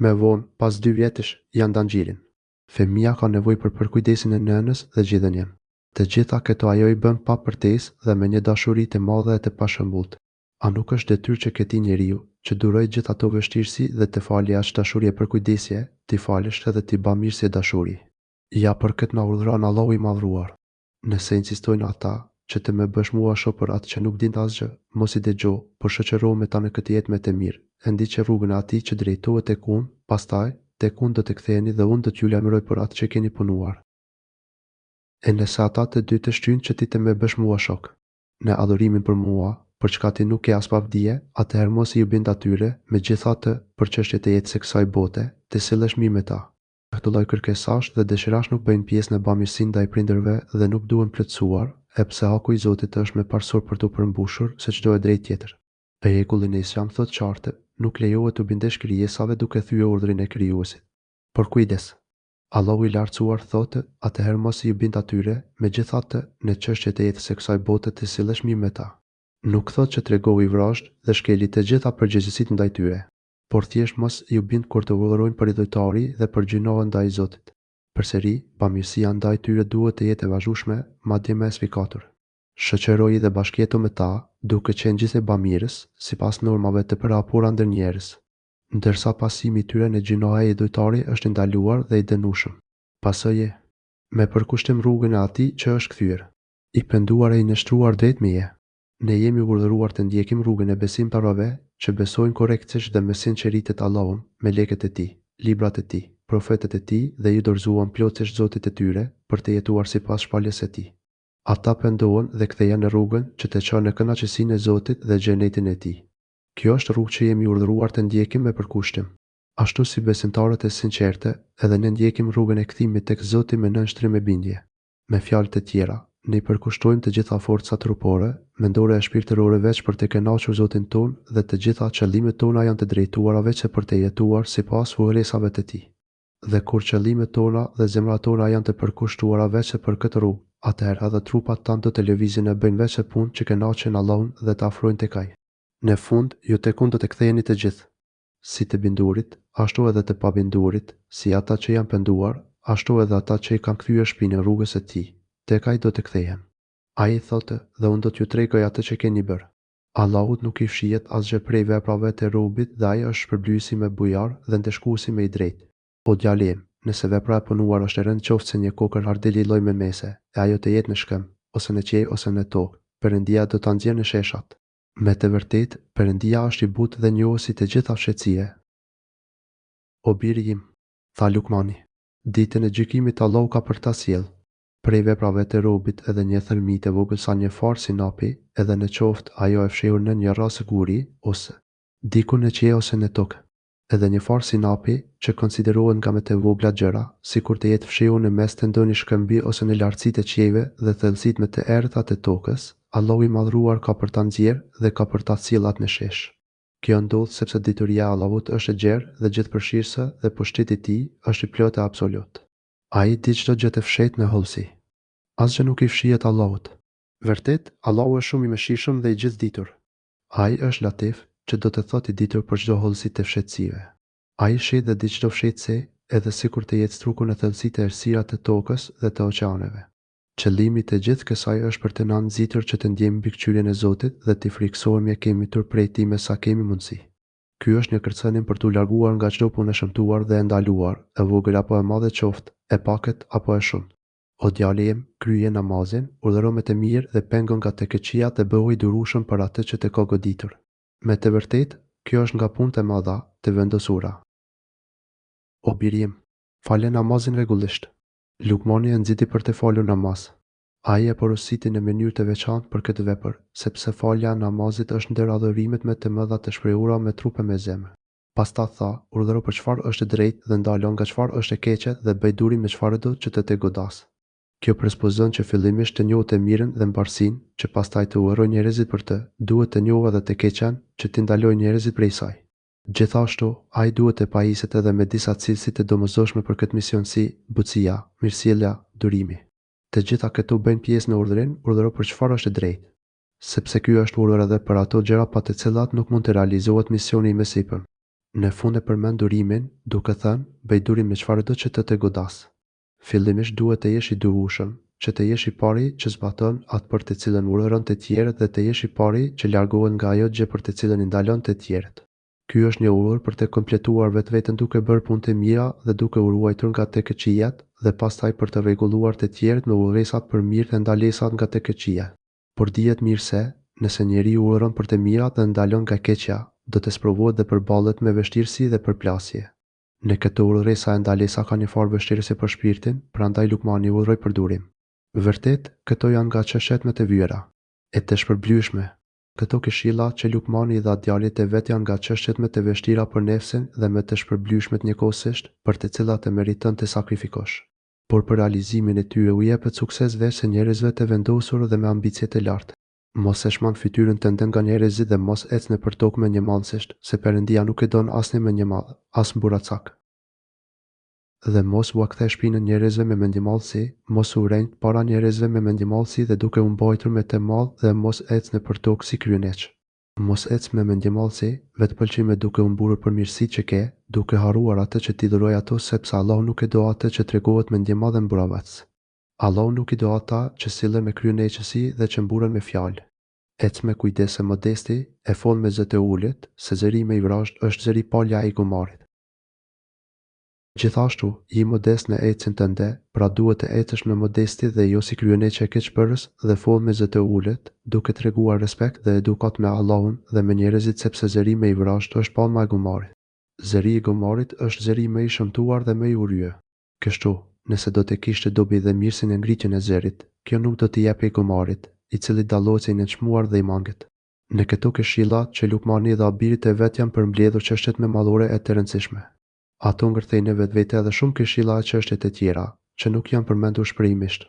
Me vonë, pas 2 vjetësh, janë danxhirin. Fëmia ka nevojë për përkujdesin e nënës dhe gjithënjen. Të gjitha këto ajo i bën pa përtesë dhe me një dashuri të madhe e të pashëmbullt. A nuk është detyrë që këtij njeriu, që duroi gjithë ato vështirësi dhe të falë as dashuri e përkujdesje, ti falësh edhe ti bë mirë si dashuri. Ja për këtë na urdhëron Allahu i madhruar. Nëse insistojnë ata që të më bësh mua shoh për atë që nuk din asgjë, mos i dëgjo, por shoqëro me ta në këtë jetë me të mirë. E ndiqe rrugën e atij që drejtohet tek unë, pastaj tek unë do të ktheheni dhe unë do t'ju lajmëroj për atë që keni punuar. E nëse ata të dy të shtyjnë që ti të më bësh mua shok, në adhurimin për mua, për çka ti nuk ke as pavdije, atëherë mos i bind atyre, megjithatë, për çështjet e jetës së kësaj bote, të sillesh mirë me ta. Këto lloj kërkesash dhe dëshirash nuk bëjnë pjesë në bamirësinë ndaj prindërve dhe nuk duhen plotësuar, e pse haku i Zotit është me parsor për t'u përmbushur se çdo e drejtë tjetër. Rregullin e Islam thotë qartë, nuk lejohet të bindesh krijesave duke thyer urdhrin e krijuesit. Por kujdes. Allahu i lartësuar thotë, atëherë mos i bind atyre, megjithatë, në çështjet e jetës së kësaj bote të sillesh mirë me ta. Nuk thotë që tregohu i vrasht dhe shkeli të gjitha përgjegjësitë ndaj tyre, por thjesht mos i bind kur të urdhërojnë për idhujtari dhe për gjinohen ndaj Zotit. Përsëri, bamirësia ndaj tyre duhet të jetë e vazhdueshme, madje më sfikatur. Shoqëroji dhe bashkëjeto me ta, duke qenë gjithë bamirës, sipas normave të përhapura ndër njerëz. Ndërsa pasimi i tyre në gjinoha e idhujtari është ndaluar dhe i dënueshëm. Pasojë, me përkushtim rrugën e atij që është kthyer, i penduar e i nështruar drejt meje. Ne jemi urdhëruar të ndjekim rrugën e besimtarëve që besojnë korrektisht dhe me sinqeritet Allahun, melekët e tij, librat e tij, profetët e tij dhe i dorëzuan plotësisht Zotit të tyre për të jetuar sipas shpalljes së tij. Ata pendohen dhe kthehen në rrugën që të çon në kënaqësinë e Zotit dhe xhenetin e tij. Kjo është rrugë që jemi urdhëruar të ndjekim me përkushtim. Ashtu si besimtarët e sinqertë, edhe ne ndjekim rrugën e kthimit tek Zoti me nënshtrim e bindje. Me fjalë të tjera, ne i përkushtojmë të gjitha forcat trupore, mendore e shpirtërore veç për të kënaqur Zotin ton dhe të gjitha qëllimet tona janë të drejtuara veç për të jetuar sipas urrësave të tij. Dhe kur qëllimet tona dhe zemrat tona janë të përkushtuara veç për këtë rrugë, atëherë edhe trupat tanë do të lëvizin e bëjnë veç punë që kënaqen Allahun dhe të afrojnë tek ai. Në fund, ju tek unë do të ktheheni të gjithë, si të bindurit, ashtu edhe të pabindurit, si ata që janë penduar, ashtu edhe ata që i kanë kthyer shpinën rrugës së tij, tek ai do të kthehen. Ai thotë, dhe unë do t'ju tregoj atë që keni bërë. Allahut nuk i fshihet asgjë prej veprave të robit dhe ai është shpërblyesi me bujar dhe ndeshkuesi me i drejtë. O djalë im, nëse vepra e punuar është e rëndë qoftë se një kokër ardeli lloj me mese, e ajo të jetë në shkëm, ose në qej ose në tokë, Perëndia do ta nxjerrë në sheshat. Me të vërtetë, Perëndia është i butë dhe njohësi të gjitha fshehësie. O biri im, tha Lukmani, ditën e gjykimit Allahu ka për ta sjell prej veprave të robit edhe një thërmi të vogël sa një farë sinapi, edhe në qoftë ajo e fshehur në një rrasë guri ose diku në qej ose në tokë. Edhe një farë sinapi që konsiderohet nga më të vogla gjëra, sikur të jetë fshehur në mes të ndonjë shkëmbi ose në lartësitë e qiejve dhe thellësitë më të errëta të tokës, Allahu i madhruar ka për ta nxjerrë dhe ka për ta sjellë në shesh. Kjo ndodh sepse dituria e Allahut është e gjerë dhe gjithëpërfshirëse dhe pushteti i tij është i plotë e absolut. Ai di çdo gjë të fshehtë në hollësi. Asgjë nuk i fshihet Allahut. Vërtet, Allahu është shumë i mëshirshëm dhe i gjithditur. Ai është Latif, që do të thotë i ditur për çdo hollësi të fshehtësive. Ai sheh dhe di çdo fshehtësi, edhe sikur të jetë struku në thellësitë e errësira të tokës dhe të oqeaneve. Qëllimi të gjithë kësaj është për të na nxitur që të ndjejmë mbikëqyrjen e Zotit dhe të frikësohemi e kemi tur prej tij me sa kemi mundësi. Ky është një kërcënim për t'u larguar nga çdo punë e shëmtuar dhe e ndaluar, e vogël apo e madhe qoftë, e pakët apo e shumë. O djali im, kryje namazin, urdhëro me të mirë dhe pengo nga të keqia dhe bëhu i durueshëm për atë që të ka goditur. Me të vërtet, kjo është nga punët e madha të vendosura. O birim, fale namazin rregullisht. Lukmani e nxiti për të falur namaz. Ai e porositi në mënyrë të veçantë për këtë vepër, sepse falja e namazit është ndër adhurimet më të mëdha të shprehura me trup e me zemër. Pastaj tha, urdhëro për çfarë është e drejtë dhe ndalo nga çfarë është e keqe dhe bëj durim me çfarë do që të godas. Kjo presupozon që fillimisht të njohë të mirën dhe mbarsinë, që pastaj të urojë njerëzit për të, duhet të njohë edhe të keqen, që t'i ndalojë njerëzit prej saj. Gjithashtu, ai duhet të pajiset edhe me disa cilësi të domosdoshme për këtë mision si butësia, mirësjellja, durimi. Të gjitha këto bëjnë pjesë në urdhërim, urdhëro për çfarë është e drejtë, sepse ky është urdhër edhe për ato gjëra pa të cilat nuk mund të realizohet misioni i mësipër. Në fund e përmend durimin, duke thënë, bëj durim me çfarë do që të godas. Fillimisht duhet të jesh i durueshëm, që të jesh i pari që zbaton atë për të cilën urdhëron të tjerët dhe të jesh i pari që largohen nga ajo gjë për të cilën i ndalon të tjerët. Ky është një urdhër për të kompletuar vetveten duke bërë punë të mira dhe duke u ruajtur nga të keqijat dhe pastaj për të rregulluar të tjerët me udhëresat për mirë dhe ndalesat nga të keqija. Por dihet mirë se, nëse njeriu urdhëron për të mirat dhe ndalon nga keqja, do të sprovohet dhe përballet me vështirësi dhe përplasje. Në këtë urdhëresa e ndalesa ka një farë vështirësi për shpirtin, prandaj Lukmani urdhëroi për durim. Vërtet, këto janë nga çështjet më të vyera, e të shpërblyeshme. Këto këshilla që Lukmani i dha djalit e vet janë nga çështjet më të vështira për nefsin dhe më të shpërblyeshmet njëkohësisht, për të cilat e meriton të sakrifikosh. Por për realizimin e tyre u jepet sukses veç njerëzve të vendosur dhe me ambicie të larta. Mos e shman fytyrën tënde nga njerëzit dhe mos ec nëpër tokë me njëmallësisht, se Perëndia nuk e don asnjë me njëmall, as mburacak. Dhe mos u kthe shpinën njerëzve me mendjemallësi, mos u rrenj para njerëzve me mendjemallësi dhe duke u mbajtur me të madh dhe mos ec nëpër tokë si kryeneç. Mos ec me mendjemallësi, vetpëlqime duke u mburur për mirësitë që ke, duke harruar atë që ti dhuroj ato sepse Allahu nuk e do atë që tregohet mendjemall dhe mburavac. Allahu nuk i do ata që sillen me kryeneçësi dhe që mburen me fjalë. Ec me kujdes e modesti, e fol me zë të ulët, se zëri me i vrasht është zëri palja e gomarit. Gjithashtu, i modest në ecën tënde, pra duhet të ecësh me modesti dhe jo si kryeneçe e keqbërës dhe fol me zë të ulët, duke treguar respekt dhe edukat me Allahun dhe me njerëzit sepse zëri me i vrasht është palma e gomarit. Zëri i gomarit është zëri më i shëmtuar dhe më i urryer. Kështu, nëse do të kishte dobi dhe mirësin e ngritjen e zërit, kjo nuk do t'i jepej gomarit, i cili dallohet se i nënçmuar dhe i mangët. Në këto këshilla që Lukmani dha birit e vet janë përmbledhur çështjet më madhore e të rëndësishme. Ato ngërthejnë vetvete edhe shumë këshilla e çështjet e tjera, që nuk janë përmendur shprehimisht.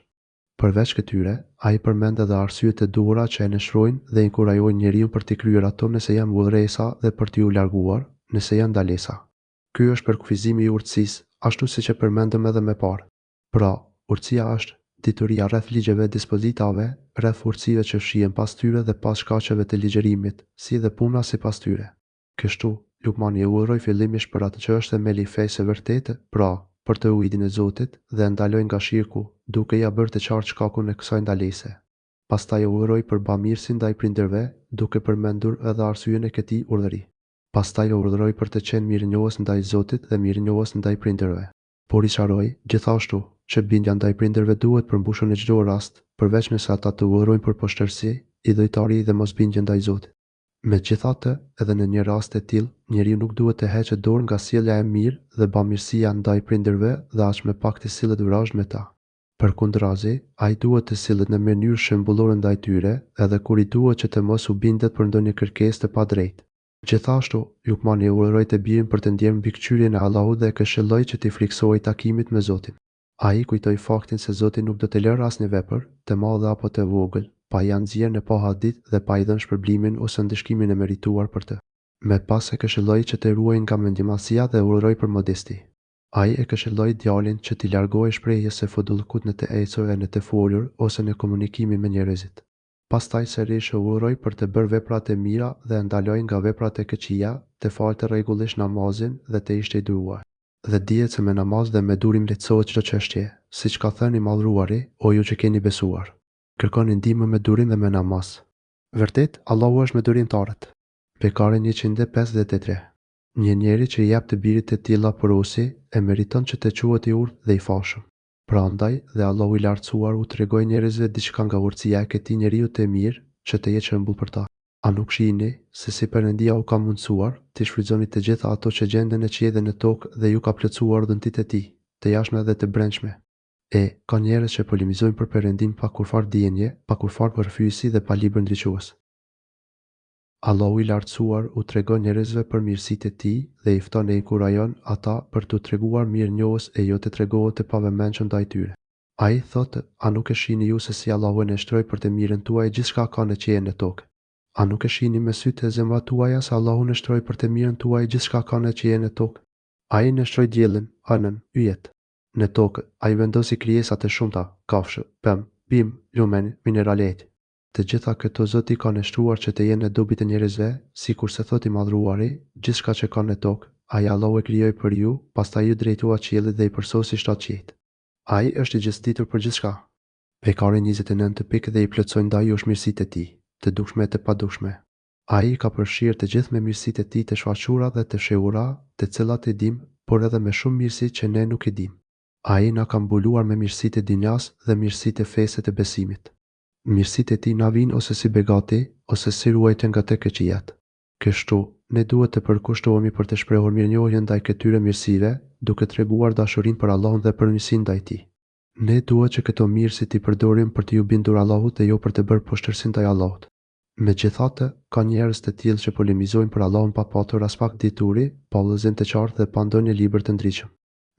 Përveç këtyre, ai përmend edhe arsyet e duhura që e nënshrojnë dhe inkurajojnë njeriu për t'i kryer ato nëse janë udhëresa dhe për t'i u larguar, nëse janë ndalesa. Ky është përkufizimi i urtësisë, ashtu siç e përmendëm edhe më parë. Pra, urtësia është dituria rreth ligjeve dispozitave, rreth urtësive që fshihen pas tyre dhe pas shkaqeve të ligjërimit, si dhe puna sipas tyre. Kështu, Lukmani e urdhëroi fillimisht për atë që është themeli i fesë së vërtetë, pra, për tauhidin e Zotit dhe ndaloi nga shirku, duke ia bërë të qartë shkakun e kësaj ndalese. Pastaj e urdhëroi për bamirësi ndaj prindërve, duke përmendur edhe arsyeën e këtij urdhëri. Pastaj e urdhëroi për të qenë mirënjohës ndaj Zotit dhe mirënjohës ndaj prindërve. Por i sharoi, gjithashtu, që bindja ndaj prindërve duhet përmbushur në çdo rast, përveç nëse ata të udhërojnë për poshtërsi, idhujtari dhe mosbindje ndaj Zotit. Megjithatë, edhe në një rast të tillë, njeriu nuk duhet të heqë dorë nga sjellja e mirë dhe bamirësia ndaj prindërve dhe as më pak të sillet vrazhd me ta. Përkundrazi, ai duhet të sillet në mënyrë shembullore ndaj tyre, edhe kur i duhet që të mos u bindet për ndonjë kërkesë të padrejtë. Gjithashtu, Lukmani urdhëroi të birin për të ndjerë mbikëqyrjen e Allahut dhe e këshilloi që t'i friksohej takimit me Zotin. Ai kujtoi faktin se Zoti nuk do të lërë asnjë vepër, të madhe apo të vogël, pa ia nxjerrë në pa hadith dhe pa i dhënë shpërblimin ose ndëshkimin e merituar për të. Me pas e këshilloi që të ruajë nga mendjemasia dhe urdhëroi për modesti. Ai e këshilloi djalin që t'i largohej shprehjes së fodullkut në të ecur e në të folur ose në komunikimin me njerëzit. Pastaj sërish e urdhëroi për të bërë veprat e mira dhe ndaloi nga veprat e këqija, të falte rregullisht namazin dhe të ishte i duruar. Dhe dihet se me namaz dhe me durim lehtësohet çdo çështje, siç ka thënë i Madhruari, o ju që keni besuar. Kërkoni ndihmë me durim dhe me namaz. Vërtet, Allahu është me durimtarët. Bekare 153. Një njeri që i jep të birit të tilla porosi, e meriton që të quhet i urtë dhe i fashëm. Prandaj dhe Allahu i lartësuar u tregoi njerëzve diçka nga urtësia e këtij njeriu të mirë që të jetë shembull për ta. A nuk shihni se si Perëndia u ka mundsuar të shfrytëzoni të gjitha ato që gjenden në qiell dhe në tokë dhe ju ka plotësuar dhëntit e tij, të jashtme dhe të brendshme. Ka njerëz që polemizojnë për Perëndin pa kurfar dijenje, pa kurfar përfyesi dhe pa libër ndriçues. Allahu i lartësuar u tregon njerëzve për mirësitë e tij dhe i fton e inkurajon ata për t'u treguar mirënjohës e jo të tregohet të pavëmendshëm ndaj tyre. Ai thotë: "A nuk e shihni ju se si Allahu e nështroi për të mirën tuaj gjithçka ka në qiell në tokë? A nuk e shihni me sytë e zemrat tuaja se Allahu nështroi për të mirën tuaj gjithçka ka në qiell në tokë? Ai nështroi diellin, hënën, yjet. Në tokë, ai vendosi krijesat e shumta, kafshë, pemë, bimë, lumen, mineraletë. Të gjitha këto Zoti ka nështruar që të jenë në dobi të njerëzve, sikur se thot i Madhruari, gjithçka që ka në tokë, ai Allahu e krijoi për ju, pastaj ju drejtua qiellit dhe i përsosi 7 qiejt. Ai është i gjithësitur për gjithçka." Pejgamberi 29 të pikë dhe i plotësoi ndaj jush mirësitë e tij, të dukshme e të padukshme. Ai ka përfshirë të gjithë me mirësitë e tij të shfaqura dhe të fshehura, të cilat i dim, por edhe me shumë mirësi që ne nuk i dim. Ai na ka mbuluar me mirësitë e dinjas dhe mirësitë e fesë të besimit. Mirësitë e tij na vijnë ose si begati, ose si ruajtje nga tek e qijat. Kështu, ne duhet të përkushtohemi për të shprehur mirënjohje ndaj këtyre mirësive, duke treguar dashurinë për Allahun dhe përmirësinë ndaj tij. Ne duhet që këto mirësi t'i përdorim për t'ju bindur Allahut dhe jo për të bërë poshtërsi ndaj Allahut. Megjithatë, ka njerëz të tillë që polemizojnë për Allahun pa patur as pak dituri, pa udhëzim të qartë dhe pa ndonjë libër të ndriçëm.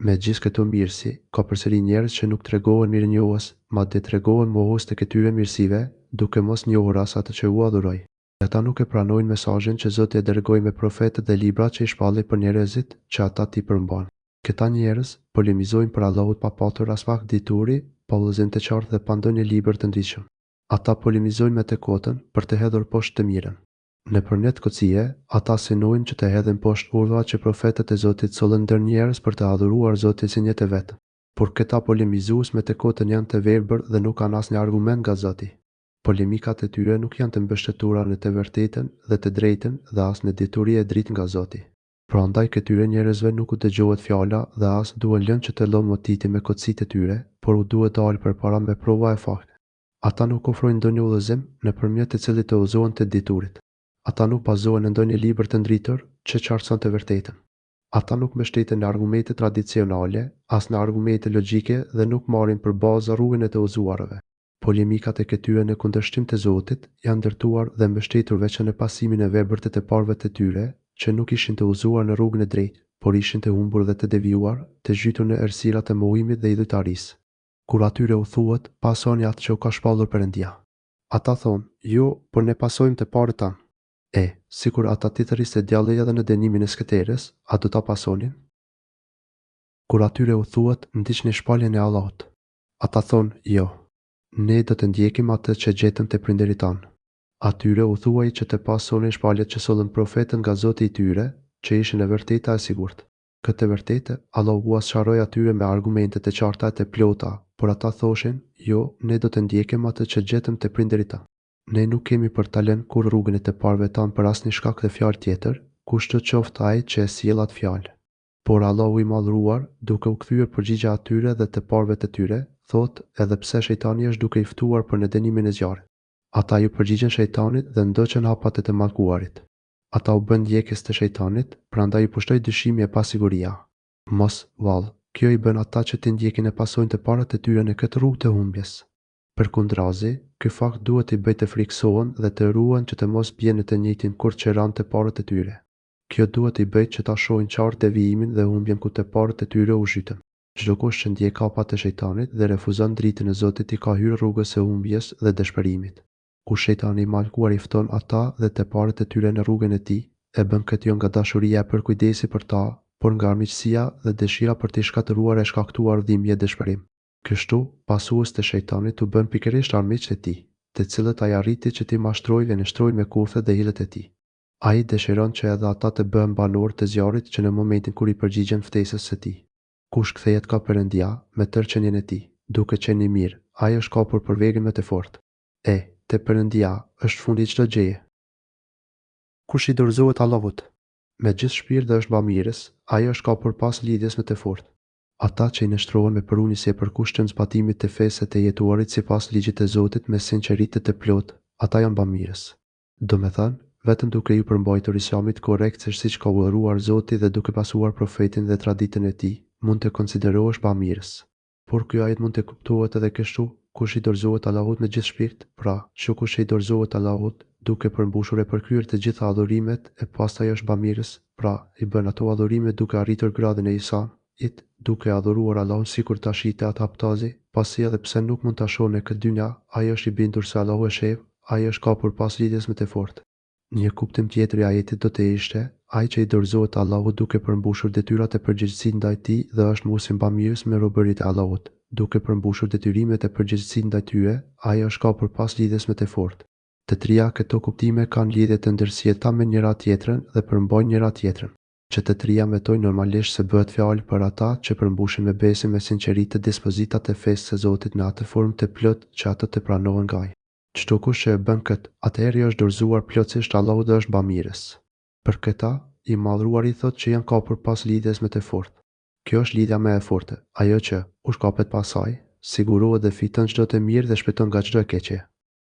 Me gjithë këto mirësi, ka përsëri njerëz që nuk tregohen mirënjohës, madje tregohen mohues të këtyre mirësive, duke mos njohur as atë që u adhuroi. Ata nuk e pranojnë mesazhin që Zoti e dërgoi me profetët dhe librat që i shpalli për njerëzit që ata t'i përmban. Këta njerëz polemizojnë për Allahut pa patur as pak dituri, pa udhëzim të qartë dhe pa ndonjë libër të ndriçëm. Ata polemizojnë me të kotën për të hedhur poshtë të mirën. Nëpërmjet kocësie, ata synojnë që të hedhin poshtë urdhrat që profetët e Zotit sollën ndër njerëz për të adhuruar Zotin si një të vetë. Por këta polemizues me të kotën janë të verbër dhe nuk kanë asnjë argument nga Zoti. Polemikat e tyre nuk janë të mbështetura në të vërtetën dhe të drejtën dhe as në dituri e dritë nga Zoti. Prandaj këtyre njerëzve nuk u dëgjohet fjala dhe as duhen lënë që të lënë motiti me kocësitë e tyre, por u duhet dalë përpara me prova e fakte. Ata nuk ofrojnë ndonjë udhëzim nëpërmjet të cilit të udhëzohen të diturit. Ata nuk bazohen në ndonjë libër të ndritur që qartëson të vërtetën. Ata nuk mbështeten në argumente tradicionale, as në argumente logjike dhe nuk marrin për bazë rrugën e të udhëzuarve. Polemikat e këtyre në kundërshtim të Zotit janë ndërtuar dhe mbështetur veç në pasimin e vepërve të parëve të tyre, që nuk ishin të udhëzuar në rrugën e drejtë, por ishin të humbur dhe të devijuar, të zhytur në errësirat e mohimit dhe idhujtarisë. Kur atyre u thuhet, pasoni atë që u ka shpallur Perëndia. Ata thonë: "Jo, por ne pasojmë të parët tanë." Sikur ata titërisë të djalli edhe në dënimin e skëterës, a do ta pasonin? Kur atyre u thuhet, ndiqni shpalljen e Allahut. Ata thonë: "Jo, ne do të ndjekim atë që gjetëm te prindërit tanë." Atyre u thuaj që të pasonin shpalljet që sollën profetët nga Zoti i tyre, që ishin e vërteta e sigurt. Këtë vërtetë, Allahu u sqaroi atyre me argumente të qarta e të plota, por ata thoshin: "Jo, ne do të ndjekim atë që gjetëm te prindërit tanë. Ne nuk kemi për ta lënë kur rrugën e të parëve tanë për asnjë shkak dhe fjalë tjetër, kushto qoftë ai që e sjell atë fjalë." Por Allahu i Madhruar, duke u kthyer përgjigje atyre dhe të parëve të tyre, thotë: "Edhe pse shejtani është duke i ftuar për në dënimin e zjarrit. Ata ju përgjigjen shejtanit dhe ndoqën hapat e të mallkuarit. Ata u bën ndjekës të shejtanit, prandaj i pushtoi dyshimi e pasiguria. Mos, vallë, kjo i bën ata që të ndjekin e pasojnë të parat e tyre në këtë rrugë të humbjes. Përkundrazi, ky fakt duhet i bëjë të friksohen dhe të ruhen që të mos bien në të njëjtin kurth që ranë të parët e tyre. Kjo duhet i bëjë që ta shohin qartë devijimin dhe humbjen ku të parët e tyre u zhytën. Çdo kush që ndjek hapat e shejtanit dhe refuzon dritën e Zotit i ka hyrë rrugës së humbjes dhe dëshpërimit. Ku shejtani i mallkuar i fton ata dhe të parët e tyre në rrugën e tij, e bën këtë jo nga dashuria e përkujdesi për ta, por nga armiqësia dhe dëshira për t'i shkatëruar e shkaktuar dhimbje dëshpërim. Kështu, pasues të shejtanit u bën pikërisht armiqtë e tij, të cilët ai arriti që t'i mashtrojë dhe nështrojë me kurthet dhe hilet e tij. Ai dëshiron që edhe ata të bëhen banor të zjarrit që në momentin kur i përgjigjen ftesës së tij. Kush kthehet ka Perëndia me tërë qenien e tij, duke qenë i mirë, ai është kapur për vegën më të fortë. Te Perëndia është fundi i çdo gjëje. Kush i dorëzohet Allahut me gjithë shpirt dhe është bamirës, ai është kapur pas lidhjes më të fortë. Ata që i nështrohen me përunjësie për kushtën zbatimit të fesë të jetuarit sipas ligjit të Zotit me sinqeritet të plot, ata janë bamirës. Do me thënë, vetëm duke ju përmbajtur Islamit korrekt siç ka urdhëruar Zoti dhe duke pasuar profetin dhe traditën e tij, mund të konsiderohesh bamirës. Por ky ajet mund të kuptohet edhe kështu, kush i dorëzohet Allahut me gjithë shpirt, pra, që kush i dorëzohet Allahut duke përmbushur e përkryer të gjitha adhurimet e pastaj është bamirës, pra, i bën ato adhurime duke arritur gradin e Isamit, duke adhuruar Allahun sikur ta shihte atë haptazi, pasi edhe pse nuk mund ta shohë në këtë dynja, ai është i bindur se Allahu e sheh, ai është kapur pas lidhjes me të fortë. Një kuptim tjetër i ajetit do të ishte, ai që i dorëzohet Allahut duke përmbushur detyrat e përgjegjësisë ndaj tij dhe është mosim bamirës me robërit e Allahut, duke përmbushur detyrimet e përgjegjësisë ndaj tyre, ai është kapur pas lidhjes me të fortë. Të trija këto kuptime kanë lidhje të ndërsjellta me njëra tjetrën dhe përmbajnë njëra tjetrën. Që të trija metojnë normalisht se bëhet fjalë për ata që përmbushin me besim me sinqeritet dispozitat e fesë së Zotit në atë formë të plot që ato të pranohen nga ai. Çdo kush që e bën këtë, atëherë është dorëzuar plotësisht Allahut dhe është bamirës. Për këta, i Madhruari thotë që janë kapur pas lidhjes me të fortë. Kjo është lidhja më e fortë, ajo që u shkapet pas saj, sigurohet dhe fiton çdo të mirë dhe shpëton nga çdo e keqe.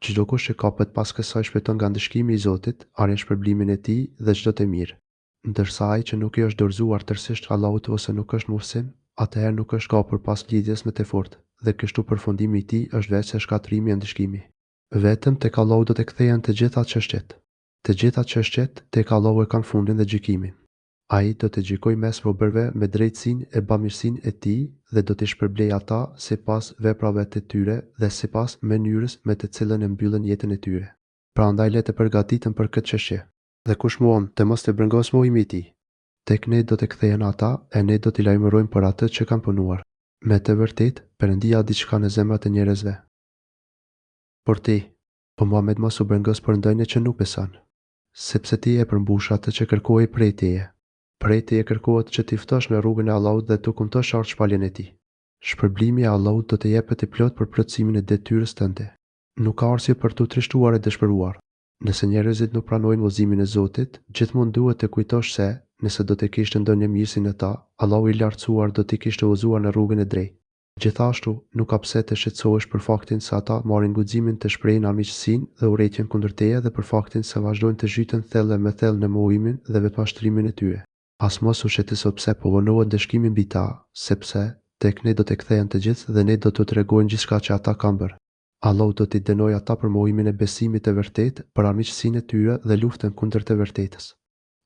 Çdo kush që kapet pas kësaj shpëton nga ndëshkimi i Zotit, arrin shpërblimin e tij dhe çdo të mirë. Ndërsa ai që nuk i është dorëzuar tërësisht Allahut ose nuk është muhsin, atëherë nuk është kapur pas lidhjes me të fortë, dhe kështu përfundimi i tij është vetë shkatrimi e ndëshkimi. Vetëm tek Allahu do të kthehen të gjitha çështjet. Të gjitha çështjet tek Allahu e kanë fundin dhe gjykimin. Ai do të gjykojë mes robërve me drejtësinë e bamirësinë e tij dhe do t'i shpërblejë ata sipas veprave të tyre dhe sipas mënyrës me të cilën e mbyllën jetën e tyre. Prandaj le të përgatiten për këtë çështje. Dhe kush mohon të mos të brengos mohimi i tij. Tek ne do të kthehen ata e ne do t'i lajmërojmë për atë që kanë punuar. Me të vërtetë, Perëndia di çka në zemrat e njerëzve. Por ti, po Muhammed mos u brengos për ndonjë që nuk beson, sepse ti e përmbush atë që kërkoi prej teje. Prej teje kërkohet që ti ftosh në rrugën e Allahut dhe të kumtosh qartë shpalljen e tij. Shpërblimi i Allahut do të jepet i plot për plotësimin e detyrës tënde. Nuk ka arsye për tu trishtuar e dëshpëruar. Nëse njerëzit nuk pranojnë udhëzimin e Zotit, gjithmonë duhet të kujtosh se, nëse do të kishte ndonjë mirësi në ta, Allahu i lartësuar do t'i kishte udhëzuar në rrugën e drejtë. Gjithashtu, nuk ka pse të shqetësohesh për faktin se ata marrin guximin të shprehin armiqësinë dhe urrëtitjen kundër teje dhe për faktin se vazhdojnë të zhyten thellë me thellë në mohimin dhe vetpashtrimin e tyre. As mos u shqetëso pse po vonohet dëshkimi mbi ta, sepse tek ne do të kthehen të gjithë dhe ne do t'u tregojmë gjithçka që ata kanë bërë. Allahu do t'i dënojë ata për mohimin e besimit të vërtetë, për armiqësinë e tyre dhe luftën kundër të vërtetës.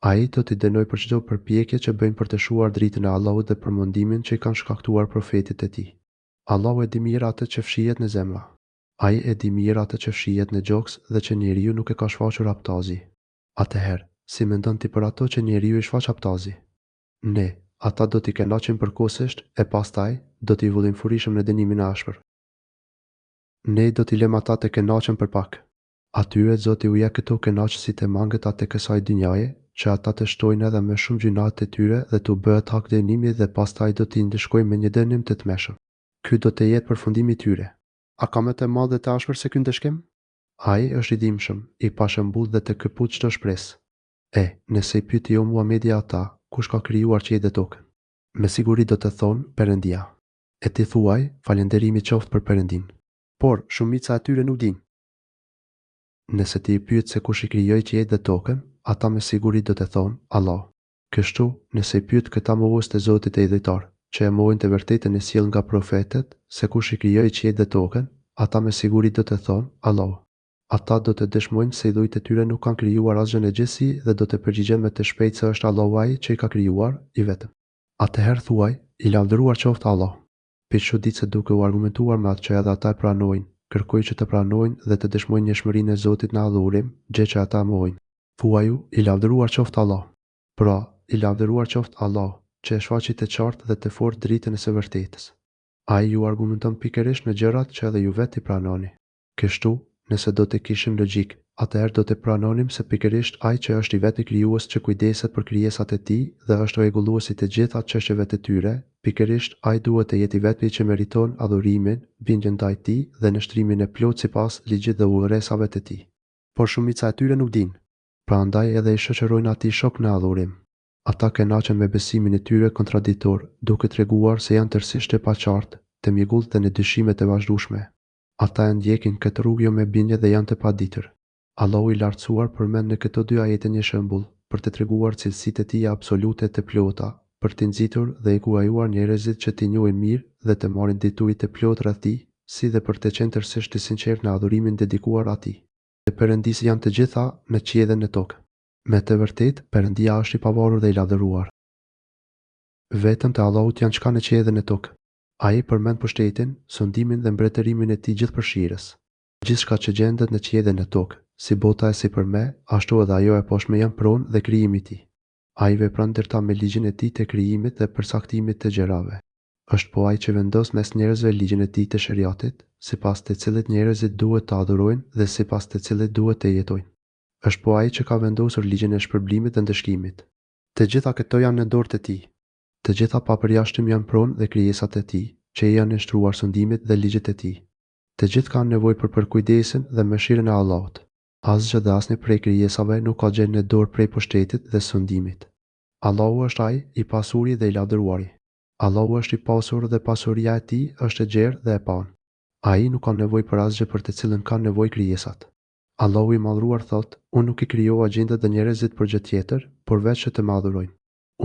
Ai do t'i dënojë për çdo përpjekje që bëjnë për të shuar dritën e Allahut dhe për mundimin që i kanë shkaktuar profetit e tij. Allahu e di mirë atë që fshihet në zemra. Ai e di mirë atë që fshihet në gjoks dhe që njeriu nuk e ka shfaqur haptazi. Atëherë, si mendon ti për ato që njeriu i shfaq haptazi? Ne, ata do t'i kënaqim përkohësisht e pastaj do t'i vullim furishëm në dënimin e ashpër. Ne do t'i lëmë ata të kënaqen për pak. Atyre Zoti u jep këto kënaqësi të mangët atë kësaj dynjaje, që ata të shtojnë edhe më shumë gjunat e tyre dhe t'u bëhet hak dënimi dhe pastaj do t'i ndëshkojë me një dënim të tmeshëm. Ky do të jetë përfundimi i tyre. A ka më të madh dhe të ashpër se ky ndëshkim? Ai është i dimshëm, i pashëmbull dhe të këput çdo shpresë. Nëse i pyeti jo Muhamedi ata, kush ka krijuar qiellin dhe tokën? Me siguri do të thonë Perëndia. E ti thuaj, falënderimi qoftë për Perëndin. Por shumica e tyre nuk dinë. Nëse ti i pyet se kush i krijoi qiellin dhe tokën, ata me siguri do të thonë Allah. Kështu, nëse i pyet këta mohues të Zotit e idhujtar, që e mohojnë të vërtetën e sjell nga profetët, se kush i krijoi qiellin dhe tokën, ata me siguri do të thonë Allah. Ata do të dëshmojnë se idhujt e tyre nuk kanë krijuar asgjë në gjësi dhe do të përgjigjen me të shpejtë se është Allahu ai që i ka krijuar, i vetëm. Atëherë thuaj, i lavdëruar qoftë Allah. Për çuditse duke u argumentuar me atë që edhe ata e pranojnë, kërkoj që të pranojnë dhe të dëshmojnë njohurinë e Zotit në adhurim, gjë që ata mohojnë. Thuaju, i lavdëruar qoftë Allah. Pra, i lavdëruar qoftë Allah, që e shfaqi të qartë dhe të fortë dritën e së vërtetës. Ai ju argumenton pikërisht në gjërat që edhe ju vetë i pranoni. Kështu, nëse do të kishim logjik, atëherë do të pranonim se pikërisht ai që është i vetë krijues që kujdeset për krijesat e tij dhe është rregulluesi të gjitha çështjeve të tyre, pikërisht ai duhet të jetë i vetmi që meriton adhurimin, bindjen ndaj tij dhe nështrimin e plot sipas ligjit dhe udhëresave të tij. Por shumica e tyre nuk dinë. Prandaj edhe i shoqërojnë atij shok në adhurim. Ata kënaqen me besimin e tyre kontraditor, duke treguar se janë tërësisht e paqartë, të mjegullë dhe në dyshimet e vazhdueshme. Ata e ndjekin këtë rrugë jo me bindje dhe janë të paditër. Allahu i lartësuar përmend në këto dy ajete një shembull për të treguar cilësitë e tij absolute të plota, për të nxitur dhe inkurajuar njerëzit që t'i njohin mirë dhe të marrin dituri të plotë rreth tij, si dhe për të qenë tërësisht të sinqertë në adhurimin dedikuar atij. Te Perëndisë janë të gjitha në qiell dhe në tokë. Me të vërtetë, Perëndia është i pavarur dhe i lavdëruar. Vetëm te Allahut janë çka në qiell dhe në tokë. Ai përmend pushtetin, sundimin dhe mbretërimin e tij gjithëpërfshirës. Gjithçka që gjendet në qiell dhe në tokë, si bota e sipërme, ashtu edhe ajo e poshtme janë pronë dhe krijimi i tij. Ai vepron ndërta me ligjin e tij të krijimit dhe përcaktimit të gjërave. Është po ai që vendos mes njerëzve ligjin e tij të shariatit, sipas të cilit njerëzit duhet të adhurojnë dhe sipas të cilit duhet të jetojnë. Është po ai që ka vendosur ligjin e shpërblimit dhe ndëshkimit. Të gjitha këto janë në dorë të tij. Të gjitha pa përjashtim janë pronë dhe krijesat e tij, që i janë nështruar sundimit dhe ligjet e tij. Të gjithë kanë nevojë për përkujdesin dhe mëshirën e Allahut. Asgjë dhe asnjë prej krijesave nuk ka gjë në dorë prej pushtetit dhe sundimit. Allahu është ai i pasuri dhe i lavdëruari. Allahu është i pasur dhe pasuria e tij është e gjerë dhe e panë. Ai nuk ka nevojë për asgjë për të cilën kanë nevojë krijesat. Allahu i madhruar thotë: Unë nuk i krijova gjindet dhe njerëzit për gjë tjetër, por veç që të më adhurojnë.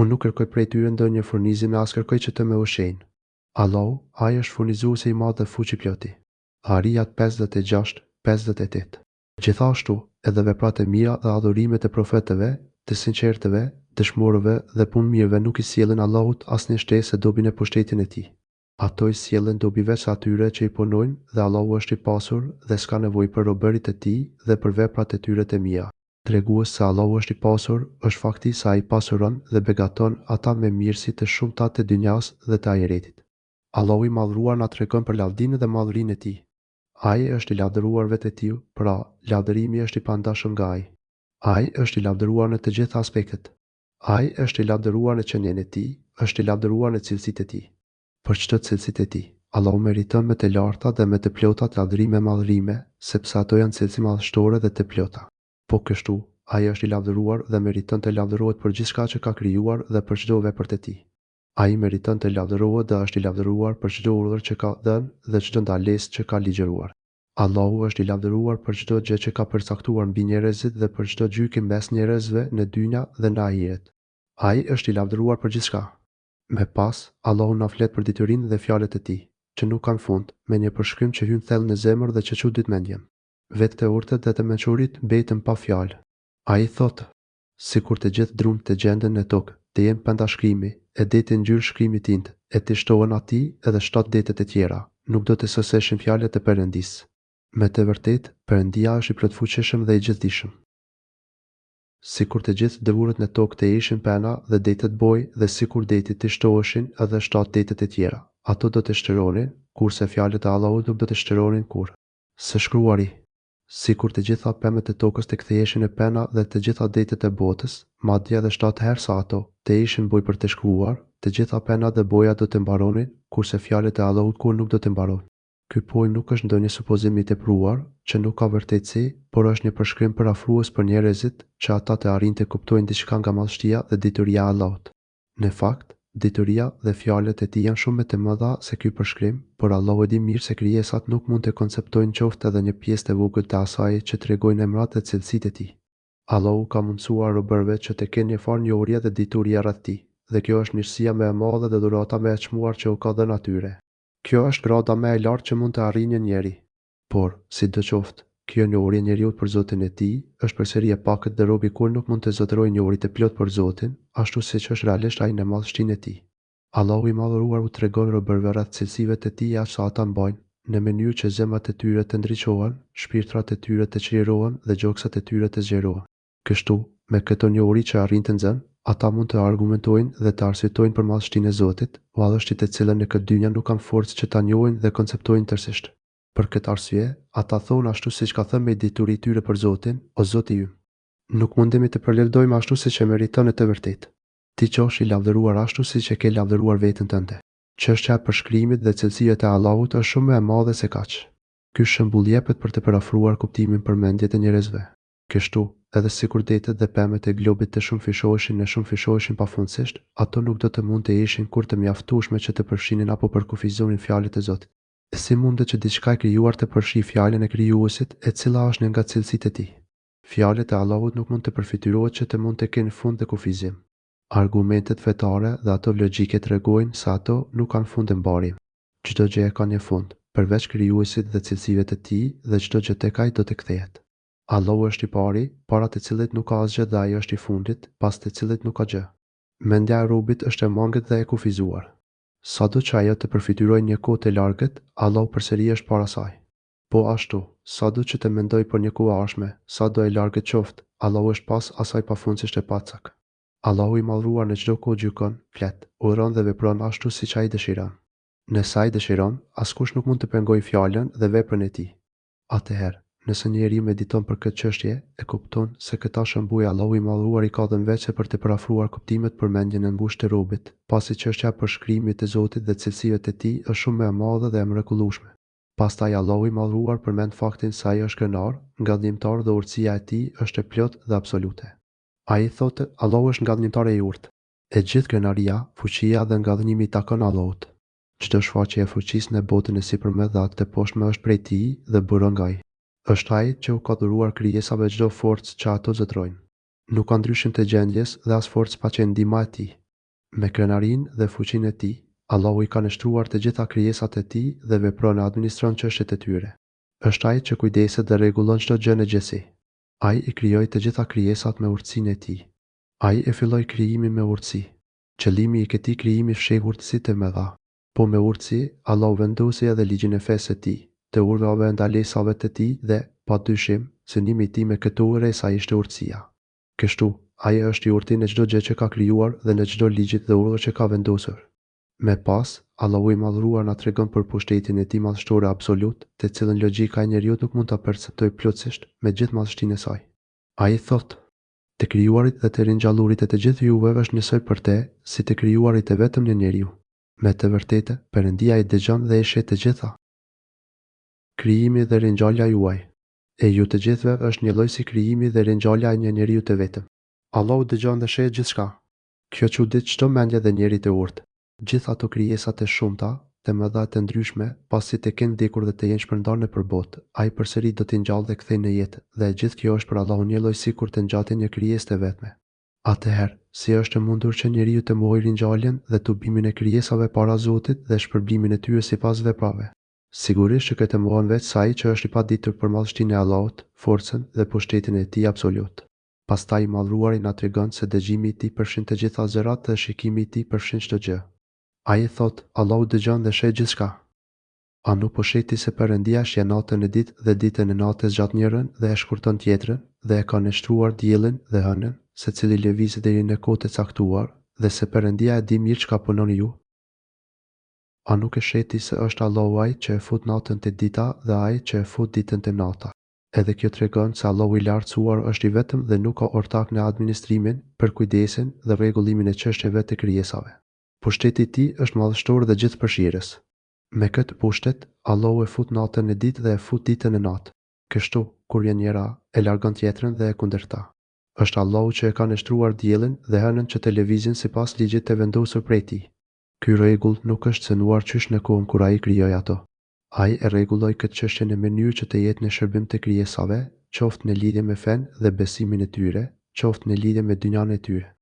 Unë nuk kërkoj prej tyre ndonjë furnizim e as kërkoj që të më ushqejnë. Allahu, ai është furnizuesi i madh dhe fuqiploti. Arijat 56-58. Gjithashtu, edhe veprat e mira dhe adhurimet e profetëve, të sinqertëve, dëshmorëve dhe punë mirëve nuk i sjellin Allahut asnjë shtesë se dobin e pushtetin e tij. Ato i sjellin dobi veç atyre që i punojnë dhe Allahu është i pasur dhe s'ka nevojë për robërit e tij dhe për veprat e tyre të mira. Tregues se Allahu është i pasur, është fakti se ai pasuron dhe begaton ata me mirësi të shumta të dynjas dhe të ahiretit. Allahu i madhruar na tregon për lavdinë dhe madhurinë e tij. Ai është i lavdëruar vetetiu, pra lavdërimi është i pandashëm nga ai. Ai është i lavdëruar në të gjitha aspektet. Ai është i lavdëruar në qenien e tij, është i lavdëruar në cilësitë e tij. Për çdo cilësitë e tij, Allahu meriton me të larta dhe me të plota të lavdërime e madhërime, sepse ato janë cilësi madhështore dhe të plota. Po kështu, ai është i lavdëruar dhe meriton të lavdërohet për gjithçka që ka krijuar dhe për çdo vepër të tij. Ai meriton të lavdërohet dhe është i lavdëruar për çdo urdhër që ka dhënë dhe çdo ndalesë që ka ligjëruar. Allahu është i lavdëruar për çdo gjë që ka përcaktuar mbi njerëzit dhe për çdo gjykim mes njerëzve në dynja dhe në ahiret. Ai është i lavdëruar për gjithçka. Me pas, Allahu na flet për detyrinë dhe fjalët e tij, që nuk kanë fund, me një përshkrim që hyn thellë në zemër dhe që çudit mendjen. Vetë të urtët dhe të mençurit mbeten pa fjalë. Ai thotë: sikur të gjithë drumt të gjenden në tokë, të jenë pendashkrimi, e deti ngjyrë shkrimi tint, e të shtohen atij edhe 7 detet e tjera, nuk do të soseshin fjalët e Perëndisë. Me të vërtetë, Perëndia është i plotfuqishëm dhe i gjithdijshëm. Sikur të gjithë dëvurët në tokë të ishin pena dhe detet boj dhe sikur detit të shtoheshin edhe 7 detet e tjera, ato do të shtëronin, kurse fjalët e Allahut nuk do të shtëronin kurrë. Së shkruari: sikur të gjitha pemët e tokës të ktheheshin në pena dhe të gjitha detet e botës, madje edhe 7 herë sa ato, të ishin boj për të shkruar, të gjitha penat dhe boja do të mbaronin, kurse fjalët e Allahut kurrë nuk do të mbaronin. Ky poem nuk është ndonjë supozim i tepruar, që nuk ka vërtetësi, por është një përshkrim parafrues për njerëzit që ata të arrijnë të kuptojnë diçka nga madhështia dhe dituria e Allahut. Në fakt, dituria dhe fjalët e tij janë shumë më të mëdha se ky përshkrim, por Allahu e di mirë se krijesat nuk mund të konceptojnë qoftë edhe një pjesë të vogël të asaj që tregojnë emrat dhe cilësitë e tij. Allahu ka mundsuar robërve që të kenë një farë njohurje dhe diturie rreth tij, dhe kjo është mirësia më e madhe dhe dhurata më e çmuar që u ka dhënë atyre. Kjo është grada më e lartë që mund të arrijë një njeri. Por, sidoqoftë, kjo njohuri e njeriut për Zotin e tij është përsëri e pakët dhe robi kur nuk mund të zotërojë njohuri të plot për Zotin, ashtu siç është realisht ai në madhështinë e tij. Allahu i madhëruar u tregon robërve rreth cilësive të tij aq sa ata mbajnë, në mënyrë që zemrat e tyre të ndriçohen, shpirtrat e tyre të çlirohen dhe gjoksat e tyre të zgjerohen. Kështu, me këtë njohuri që arrin të nxënë, ata mund të argumentojnë dhe të arsyetojnë për madhështinë e Zotit, madhështitë e cilën në këtë dynja nuk kanë forcë që ta njohin dhe konceptojnë tërësisht. Për këtë arsye, ata thonë ashtu siç ka thënë me dituri tyre për Zotin, o Zoti ymë. Nuk mundemi të përlevdojmë ashtu siç e meriton në të vërtetë. Ti qosh i lavdëruar ashtu siç e ke lavdëruar veten tënde. Çështja e përshkrimit dhe cilësive të Allahut është shumë më e madhe se kaq. Ky shembull jepet për të parafruar kuptimin për mendjet e njerëzve. Kështu, edhe sikur detet dhe pemët e globit të shumëfishoheshin pafundësisht, ato nuk do të mund të ishin kur të mjaftueshme që të përfshinin apo përkufizonin fjalët e Zotit. Si mundet që diçka e krijuar të përfshijë fjalën e krijuesit, e cila është një nga cilësitë e tij? Fjalët e Allahut nuk mund të përfiturohet që të mund të kenë fund dhe kufizim. Argumentet fetare dhe ato logjike tregojnë se ato nuk kanë fund të mbarim. Çdo gjë ka një fund, përveç krijuesit dhe cilësive të tij, dhe çdo gjë tek ai do të kthehet. Allahu është i pari, para të cilit nuk ka asgjë, dhe ai është i fundit, pas të cilit nuk ka gjë. Mendja e robit është e mangët dhe e kufizuar. Sado që ajo të përfityrojë një kohë të largët, Allahu përsëri është para saj. Po ashtu, sado që të mendoj për një kohë ardhshme, sado e largët qoftë, Allahu është pas asaj pafundësisht e pacak. Allahu i madhruar në çdo kohë gjykon, flet, urdhron dhe vepron ashtu siç ai dëshiron. Nëse ai dëshiron, askush nuk mund të pengojë fjalën dhe veprën e tij. Atëherë, nëse njeriu mediton për këtë çështje, e kupton se këta shembuj Allahu i madhruar i ka dhënë veçse për të parafruar kuptimet për mendjen e ngushtë të robit, pasi çështja e përshkrimit të Zotit dhe cilësive të tij është shumë më e madhe dhe e mrekullueshme. Pastaj Allahu i madhruar përmend faktin se ai është krenar, ngallëmtar dhe urtësia e tij është e plotë dhe absolute. Ai thotë, Allahu është ngallëmtar e urtë. E gjithë krenaria, fuqia dhe ngallënimi i takon Allahut. Çdo shfaqje e fuqisë në botën e sipërme dhe atë të poshtme është prej tij dhe buron nga ai. Është ai që u ka dhuruar krijesave çdo forcë që ato zotrojnë. Nuk ka ndryshim të gjendjes dhe as forcë pa qenë ndihma e tij. Me krenarinë dhe fuqinë e tij, Allahu i ka nështruar të gjitha krijesat e tij dhe vepron e administron çështjet e tyre. Është ai që kujdeset dhe rregullon çdo gjë në gjësi. Ai i krijoi të gjitha krijesat me urtësinë e tij. Ai e filloi krijimin me urtësi. Qëllimi i këtij krijimi fsheh urtësitë e mëdha. Po me urtësi, Allahu vendosi edhe ligjin e fesë së tij, të urdhrave e ndalesave të tij dhe, padyshim, synimi i tij me këto urresa ishte urtësia. Kështu, ai është i urtë në çdo gjë që ka krijuar dhe në çdo ligj dhe urdhër që ka vendosur. Me pas, Allahu i madhruar na tregon për pushtetin e tij madhështor absolut, të cilën logjika e njeriu nuk mund ta perceptojë plotësisht me gjithë madhështinë e saj. Ai thotë: "Të krijuarit dhe të ringjallurit e të gjithë juve është njësoj për te, si të krijuarit e vetëm një njeriu. Me të vërtetë, Perëndia i dëgjon dhe i sheh të gjitha. Krijimi dhe ringjallja juaj. E ju të gjithëve është një lloj si krijimi dhe ringjallja e një njeriu të vetëm. Allahu dëgjon dhe sheh gjithçka. Kjo çudit çdo mendje dhe njeri të urtë. Gjithë ato krijesat e shumta, të mëdha të ndryshme, pasi të kenë vdekur dhe të jenë shpërndarë nëpër botë, ai përsëri do t'i ngjallë dhe kthejë në jetë, dhe e gjithë kjo është për Allahun një lloj sikur të ngjatin një krijesë të vetme. Atëherë, si është e mundur që njeriu të mohojë ringjalljen dhe tubimin e krijesave para Zotit dhe shpërblimin e tyre sipas veprave? Sigurisht që këtë mohon vetë sa ai që është i paditur për madhështinë e Allahut, forcën dhe pushtetin e tij absolut. Pastaj i madhruari na tregon se dëgjimi i tij përfshin të gjitha gjërat dhe shikimi i tij përfshin çdo gjë. Ai thotë, Allahu dëgjon dhe sheh gjithçka. A nuk po sheh ti se Perëndia sheh natën e ditë dhe ditën e natës gjatë njërin dhe e shkurton tjetrën, dhe e ka nështruar diellin dhe hënën, secili lëviz deri në kohë të caktuar, dhe se Perëndia e di mirë çka punoni ju? A nuk e sheh ti se është Allahu ai që e fut natën te dita dhe ai që e fut ditën te nata? Edhe kjo tregon se Allahu i lartësuar është i vetëm dhe nuk ka ortak në administrimin, për kujdesin dhe rregullimin e çështjeve të krijesave. Pushteti i tij është madhështor dhe gjithëpërfshirës. Me këtë pushtet, Allahu e fut natën në ditë dhe e fut ditën në natë. Kështu, kur vjen njëra, e largon tjetrën dhe e kundërta. Është Allahu që e ka nështruar diellin dhe hënën që të lëvizin sipas ligjit të vendosur prej tij. Ky rregull nuk është cënuar qysh në kohën kur ai krijoi ato. Ai e rregulloi këtë çështje në mënyrë që të jetë në shërbim të krijesave, qoftë në lidhje me fen dhe besimin e tyre, qoftë në lidhje me dynjan e tyre.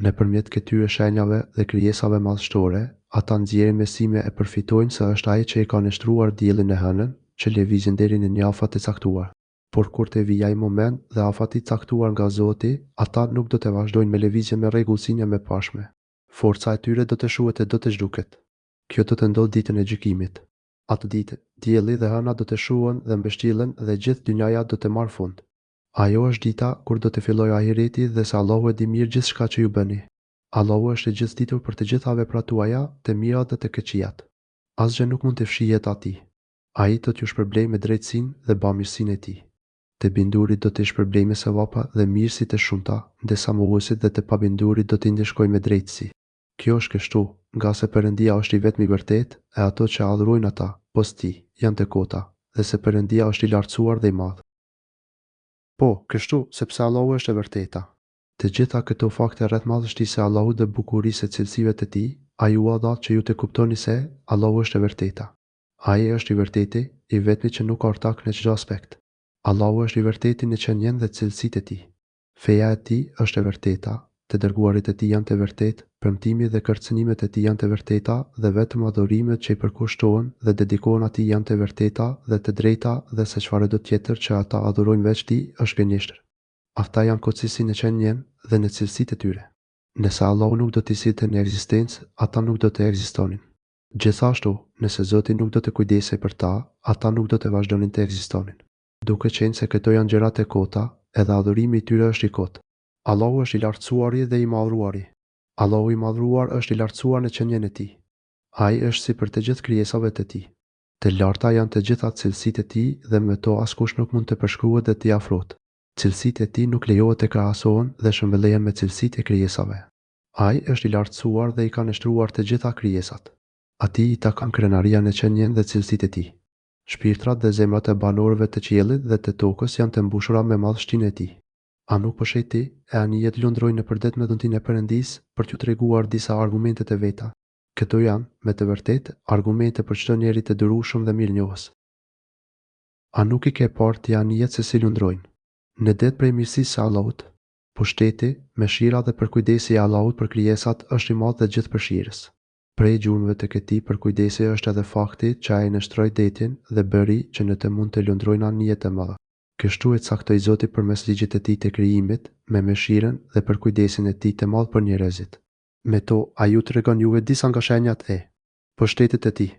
Nëpërmjet këtyre shenjave dhe krijesave madhështore, ata nxjerrin mesime e përfitojnë se është ai që i ka nështruar diellin e hënën, që lëvizin deri në një afat të caktuar. Por kur të vijë ai moment dhe afati i caktuar nga Zoti, ata nuk do të vazhdojnë me lëvizjen me rregullsinë e mëparshme. Forca e tyre do të shuhet e do të zhduket. Kjo do të ndodhë ditën e gjykimit. Atë ditë, dielli dhe hëna do të shuhen dhe mbështillen dhe gjithë dynjaja do të marrë fund. Ajo është dita kur do të fillojë ahireti dhe se Allahu e di mirë gjithçka që ju bëni. Allahu është i gjithëditur për të gjitha veprat tuaja, të mira dhe të këqijat. Asgjë nuk mund të fshihet atij. Ai do t'ju shpërblej me drejtsinë dhe bamirësinë e tij. Të bindurit do t'i shpërblej me sevapa dhe mirësi të shumta, ndërsa mohuesit dhe të pabindurit do t'i ndeshkojë me drejtësi. Kjo është kështu, nga se Perëndia është i vetmi i vërtetë, e ato që adhurojnë ata, pos tij, janë të kota, dhe se Perëndia është i lartësuar dhe i madh. Po, kështu, sepse Allahu është e vërteta. Të gjitha këto fakte rreth madhështisë së Allahut dhe bukurisë së cilësive të tij, ai u dha që ju të kuptoni se Allahu është e vërteta. Ai është i vërteti, i vetmi që nuk ka ortak në çdo aspekt. Allahu është i vërteti në qenjen dhe cilësitë e tij. Feja e tij është e vërteta, të dërguarit e tij janë të vërtetë, premtimi dhe kërcënimet e tij janë të vërteta dhe vetëm adhurimet që i përkushtohen dhe dedikohen atij janë të vërteta dhe të drejta dhe se çfarëdo tjetër që ata adhurojnë veç tij është gënjeshtër. Ata janë kocësi në qenjen dhe në cilësitë e tyre. Nëse Allahu nuk do t'i sillte në ekzistencë, ata nuk do të ekzistonin. Gjithashtu, nëse Zoti nuk do të kujdesej për ta, ata nuk do të vazhdonin të ekzistonin. Duke qenë se këto janë gjërat e kota, edhe adhurimi i tyre është i kotë. Allahu është i lartësuari dhe i madhruari. Allahu i madhruar është i lartësuar në qenjen e tij. Ai është si për të gjithë krijesave të tij. Të larta janë të gjitha cilësitë e tij dhe me to askush nuk mund të përshkruhet dhe t'i afrohet. Cilësitë e tij nuk lejohet të krahasohen dhe shëmbëllehen me cilësitë e krijesave. Ai është i lartësuar dhe i ka nështruar të gjitha krijesat. Atij i takon krenaria në qenjen dhe cilësitë e tij. Shpirtrat dhe zemrat e banorëve të qiellit dhe të tokës janë të mbushura me madhështinë e tij. A nuk po sheh ti, e anijet lundrojnë në përdet me dhuntin e Perëndisë për t'ju treguar disa argumente të veta. Këto janë, me të vërtetë, argumente për çdo njeri të durueshëm dhe mirënjohës. A nuk i ke parë ti anijet se si lundrojnë? Në det prej mirësisë së Allahut, pushteti, mëshira dhe përkujdesi i Allahut për krijesat është i madh dhe gjithëpërfshirës. Prej gjurmëve të këtij përkujdesi është edhe fakti që ai nështroi detin dhe bëri që në të mund të lundrojnë anijet e mëdha. Kështu e caktoi Zoti përmes ligjit të tij të krijimit, me mëshirën dhe përkujdesin e tij të madh për njerëzit. Me to, ai ju tregon juve disa nga shenjat e pushtetit të tij.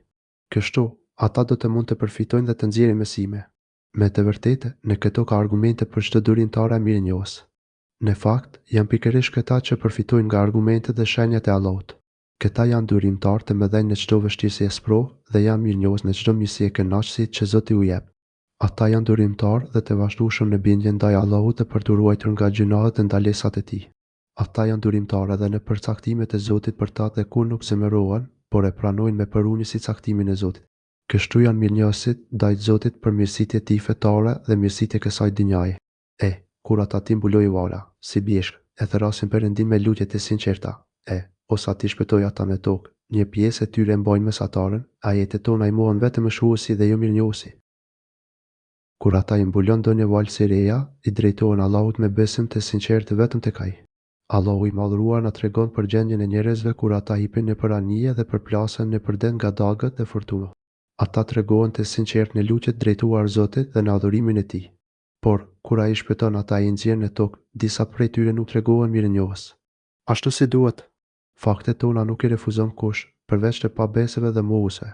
Kështu, ata do të mund të përfitojnë dhe të nxjerrin mësime. Me të vërtetë, në këto ka argumente për çdo durimtar e mirënjohës. Në fakt, janë pikërisht këta që përfitojnë nga argumentet dhe shenjat e Allahut. Këta janë durimtar të mëdhenj në çdo vështirësi e sprov dhe janë mirënjohës në çdo mirësi e kënaqësi që Zoti u jep. Ata janë durimtar dhe të vazhdueshëm në bindje ndaj Allahut dhe për të ruajtur nga gjunahet dhe ndalesat e tij. Ata janë durimtar edhe në përcaktimet e Zotit për ta dhe kur nuk zemërohen, por e pranojnë me përunjësi caktimin e Zotit. Kështu janë mirënjohësit ndaj Zotit për mirësitë e tij fetare dhe mirësitë e kësaj dynjaje. Kur ata ti mbulojnë vala, si bjeshk, e therasin Perëndin me lutjet e sinqerta, ose ati shpëtoi ata në tokë, një pjesë e tyre mbajnë mesataren, ajetet tona i mohon vetëm mëshuesi dhe jo mirënjohësi. Kur ata i mbulon ndonjë valë si reja, i drejtohen Allahut me besim të sinqertë vetëm tek ai. Allahu i madhruar na tregon për gjendjen e njerëzve kur ata hipin nëpër anije dhe përplasen nëpër det nga dagët dhe furtuna. Ata tregohen të sinqertë në lutjet drejtuar Zotit dhe në adhurimin e tij. Por, kur ai shpëton ata i nxjerr në tokë, disa prej tyre nuk tregohen mirënjohës. Ashtu si duhet, faktet tona nuk i refuzon kush, përveç të pabesëve dhe mohuesve.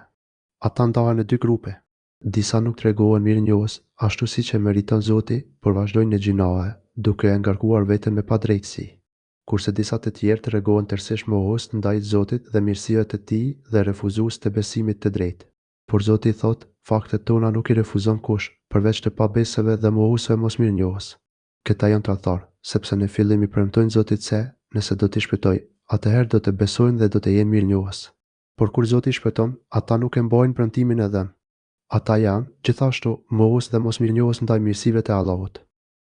Ata ndahen në dy grupe. Disa nuk tregohen mirënjohës, ashtu siç e meriton Zoti, por vazhdojnë në gjinoje, duke e ngarkuar veten me padrejtësi. Kurse disa të tjerë tregohen tërësisht mohues ndaj Zotit dhe mirësive të tij dhe refuzues të besimit të drejtë. Por Zoti thotë, faktet tona nuk i refuzon kush, përveç të pabesëve dhe mohuesve mos mirënjohës. Këta janë tradhtar, sepse në fillim i premtojnë Zotit se, nëse do t'i shpëtojë, atëherë do të besojnë dhe do të jenë mirënjohës. Por kur Zoti shpëton, ata nuk e mbajnë premtimin e dhënë. Ata janë, gjithashtu, mohues dhe mos mirënjohës ndaj mirësive të Allahut.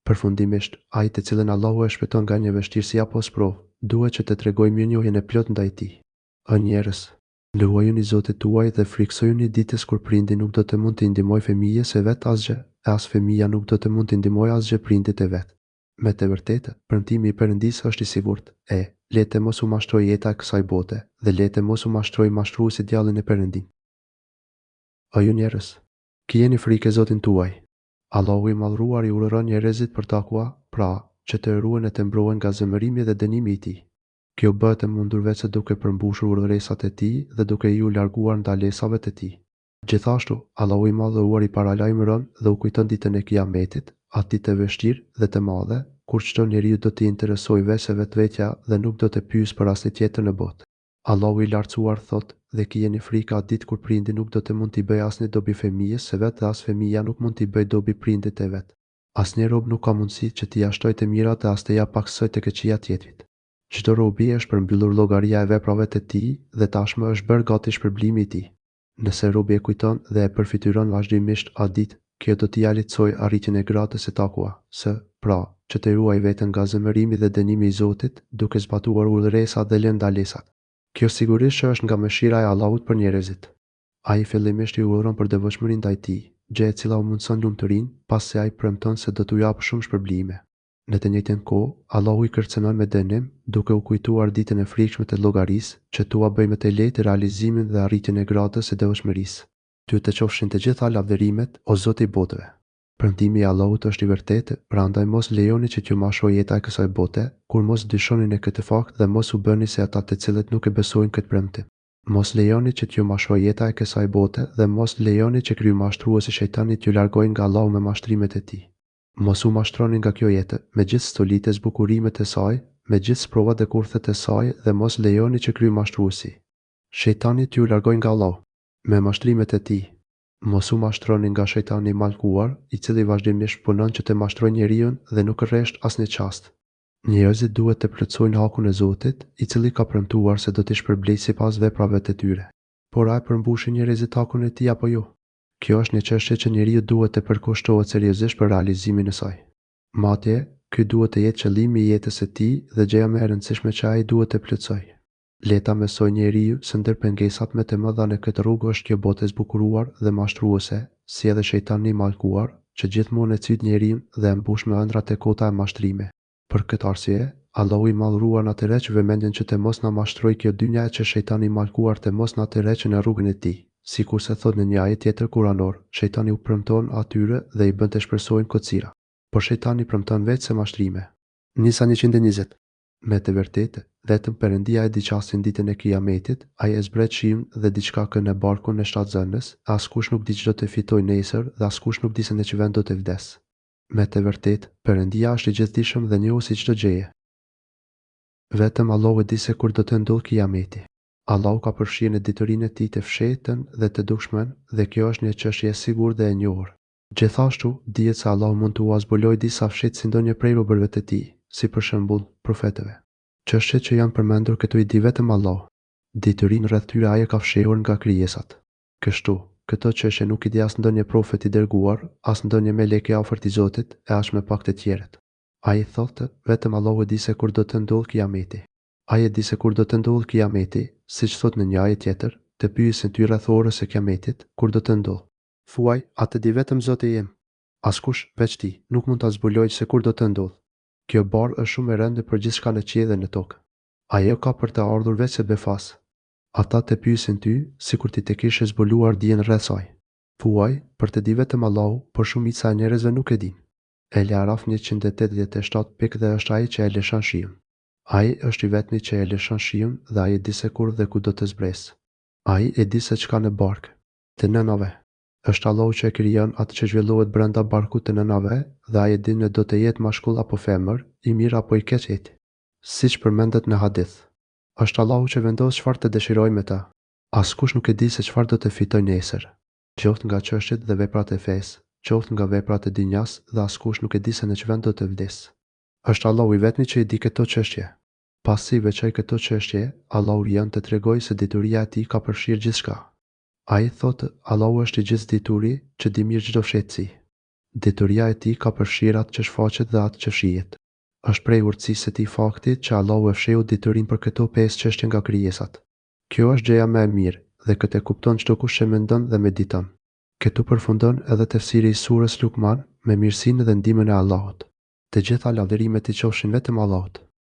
Përfundimisht, ai të cilën Allahu e shpëton nga një vështirësi apo sprovë, duhet që të tregojë mirënjohjen e plot ndaj tij. O njerëz, luajuni Zotin tuaj dhe friksojuni ditës kur prindi nuk do të mund t'i ndihmojë fëmijës së vet asgjë, e as fëmia nuk do të mund t'i ndihmojë asgjë prindit e vet. Me të vërtetë, premtimi i Perëndisë është i sigurt. Le të mos u mashtrojë jeta e kësaj bote dhe le të mos u mashtrojë mashtruesi djallin e Perëndin. O ju njerëz, kijeni frikë e Zotin tuaj. Allahu i madhruar i urdhëron njerëzit për takua, pra që të ruhen e të mbrohen nga zemërimi dhe dënimi i tij. Kjo bëhet e mundur vetëm duke përmbushur urdhëresat e tij dhe duke iu larguar ndalesave të tij. Gjithashtu, Allahu i madhruar i paralajmëron dhe u kujton ditën e Kiametit, atë ditë të vështirë dhe të madhe, kur çdo njeriu do t'i interesojë vetë vetvetja dhe nuk do të pyesë për asnjë tjetër në botë. Allahu i lartësuar thotë, dhe kijeni frikë atë ditë kur prindi nuk do të mund t'i bëjë asnjë dobi fëmijës së vet dhe as fëmia nuk mund t'i bëjë dobi prindit e vet. Asnjë rob nuk ka mundësi që t'i jashtojë të mirat dhe as të jap paksoj të këqija tjetrit. Çdo robi është përmbyllur llogaria e veprave të tij dhe tashmë është bërë gati shpërblimi i tij. Nëse robi e kujton dhe e përfituron vazhdimisht atë ditë, Kjo do t'i alitësoj arritjen e gradës së takua, pra, që të ruaj veten nga zemërimi dhe dënimi i Zotit, duke zbatuar urdhëresat dhe lënë ndalesat. Kjo sigurisht që është nga mëshira e Allahut për njerëzit. Ai fillimisht i urdhëron për devotshmëri ndaj tij, gjë e cila u mundson lumturinë, pasi ai premton se do t'u japë shumë shpërblime. Në të njëjtën kohë, Allahu i kërcënon me dënim, duke u kujtuar ditën e frikshme të llogarisë, që tua bëj më të lehtë realizimin dhe arritjen e gradës së devotshmërisë. Ty të qofshin të gjitha lavdërimet, o Zoti i botëve. Premtimi i Allahut është i vërtetë, prandaj mos lejoni që t'ju mashrojë jeta e kësaj bote, kur mos dyshoni në këtë fakt dhe mos u bëni si ata të cilët nuk e besojnë këtë premtim. Mos lejoni që t'ju mashrojë jeta e kësaj bote dhe mos lejoni që kryemashtruesi shejtani t'ju largojë nga Allahu me mashtrimet e tij. Mos u mashtroni nga kjo jetë, me gjithë stolitë e zbukurimet e saj, me gjithë sprovat dhe kurthet e saj dhe mos lejoni që kryemashtruesi shejtani t'ju largojë nga Allahu me mashtrimet e tij. Mos u mashtroni nga shejtani i mallkuar, i cili vazhdimisht punon që të mashtrojë njeriu dhe nuk rresht asnjë çast. Njerëzit duhet të plotësojnë hakun e Zotit, i cili ka premtuar se do t'i shpërblejë sipas veprave të tyre. Por a e përmbushin njerëzit hakun e tij apo jo? Kjo është një çështje që njeriu duhet të përkushtohet seriozisht për realizimin e saj. Madje, ky duhet të jetë qëllimi i jetës së tij dhe gjëja më e rëndësishme që ai duhet të plotësojë. Le ta mësoj njeriu se ndër pengesat më të mëdha në këtë rrugë është kjo botë e zbukuruar dhe mashtruese, si edhe shejtani i mallkuar, që gjithmonë e cyt njeriu dhe e mbush me ëndrat e kota e mashtrime. Për këtë arsye, Allahu i madhruar na tërheq vëmendjen që të mos na mashtrojë kjo dynja e që shejtani i mallkuar të mos na tërheqë në rrugën e tij. Sikurse thot në një ajet tjetër kuranor, shejtani u premton atyre dhe i bën të shpresojnë kocira. Por shejtani premton vetë se mashtrime. Nisa 120. Me të vërtetë, vetëm Perëndia e di çastin ditën e Kiametit, ai e zbret shiun dhe diçka kë në barkun e shtatzënës, askush nuk di ç'do të fitojë nesër dhe askush nuk di se në ç'vend do të vdes. Me të vërtetë, Perëndia është i gjithdijshëm dhe njohësi çdo gjëje. Vetëm Allahu e di se kur do të ndodhë Kiameti. Allahu ka përfshirë në diturinë e tij të fshehtën dhe të dukshmen dhe kjo është një çështje e sigurt dhe e njohur. Gjithashtu, dihet se Allahu mund t'u zbulojë disa fshetë si ndonjë prej robërve të tij, si për shembull profetëve. Çështjet që janë përmendur këtu i di vetëm Allahu. Diturinë rreth tyre ai e ka fshehur nga krijesat. Kështu, këto çështje nuk i di as ndonjë profet i dërguar, as ndonjë melek i afërt i Zotit, e as me pak të tjerët. Ai thotë, vetëm Allahu e di se kur do të ndodhë Kiameti. Ai e di se kur do të ndodhë Kiameti, siç thot në një ajet tjetër, të pyesin ty rreth orës së Kiametit, kur do të ndodhë. Thuaj, atë di vetëm Zoti im. Askush veç ti nuk mund ta zbulojë se kur do të ndodhë. Kjo barë është shumë e rëndë për gjithçka në qiell dhe në tokë. Ajo ka për të ardhur veç se befas. Ata të pyesin ty sikur ti të kishe zbuluar dijen rreth saj. Thuaj, për të di vetëm Allahu, por shumica e njerëzve nuk e din. El Araf 187 pikë dhe është ai që e lëshon shiun. Ai është i vetmi që e lëshon shiun dhe ai e di se kur dhe ku do të zbresë. Ai e di se çka në bark, të nënave. Është Allahu që e krijon atë që zhvillohet brenda barkut të nënave dhe ai e di në do të jetë mashkull apo femër, i mirë apo i keq jetë. Siç përmendet në hadith. Është Allahu që vendos çfarë të dëshirojë me ta. Askush nuk e di se çfarë do të fitojë nesër. Qoftë nga çështjet dhe veprat e fesë, qoftë nga veprat e dinjas dhe askush nuk e di se në ç'vend do të vdesë. Është Allahu i vetmi që i di këto çështje. Pasi veçoi këto çështje, Allahu rion të tregojë se dituria e tij ka përfshirë gjithçka. Ai thotë, Allahu është i gjithë dituri që di mirë çdo fshehtësi. Dituria e tij ka përfshirë atë që shfaqet dhe atë që shihet. Është prej urtësisë së tij fakti që Allahu e fsheu diturinë për këto 5 çështje nga krijesat. Kjo është gjëja më e mirë dhe këtë e kupton çdo kush që mendon dhe mediton. Këtu përfundon edhe tefsiri i surës Luqman me mirësinë dhe ndihmën e Allahut. Të gjitha lavdërimet i qofshin vetëm Allahut.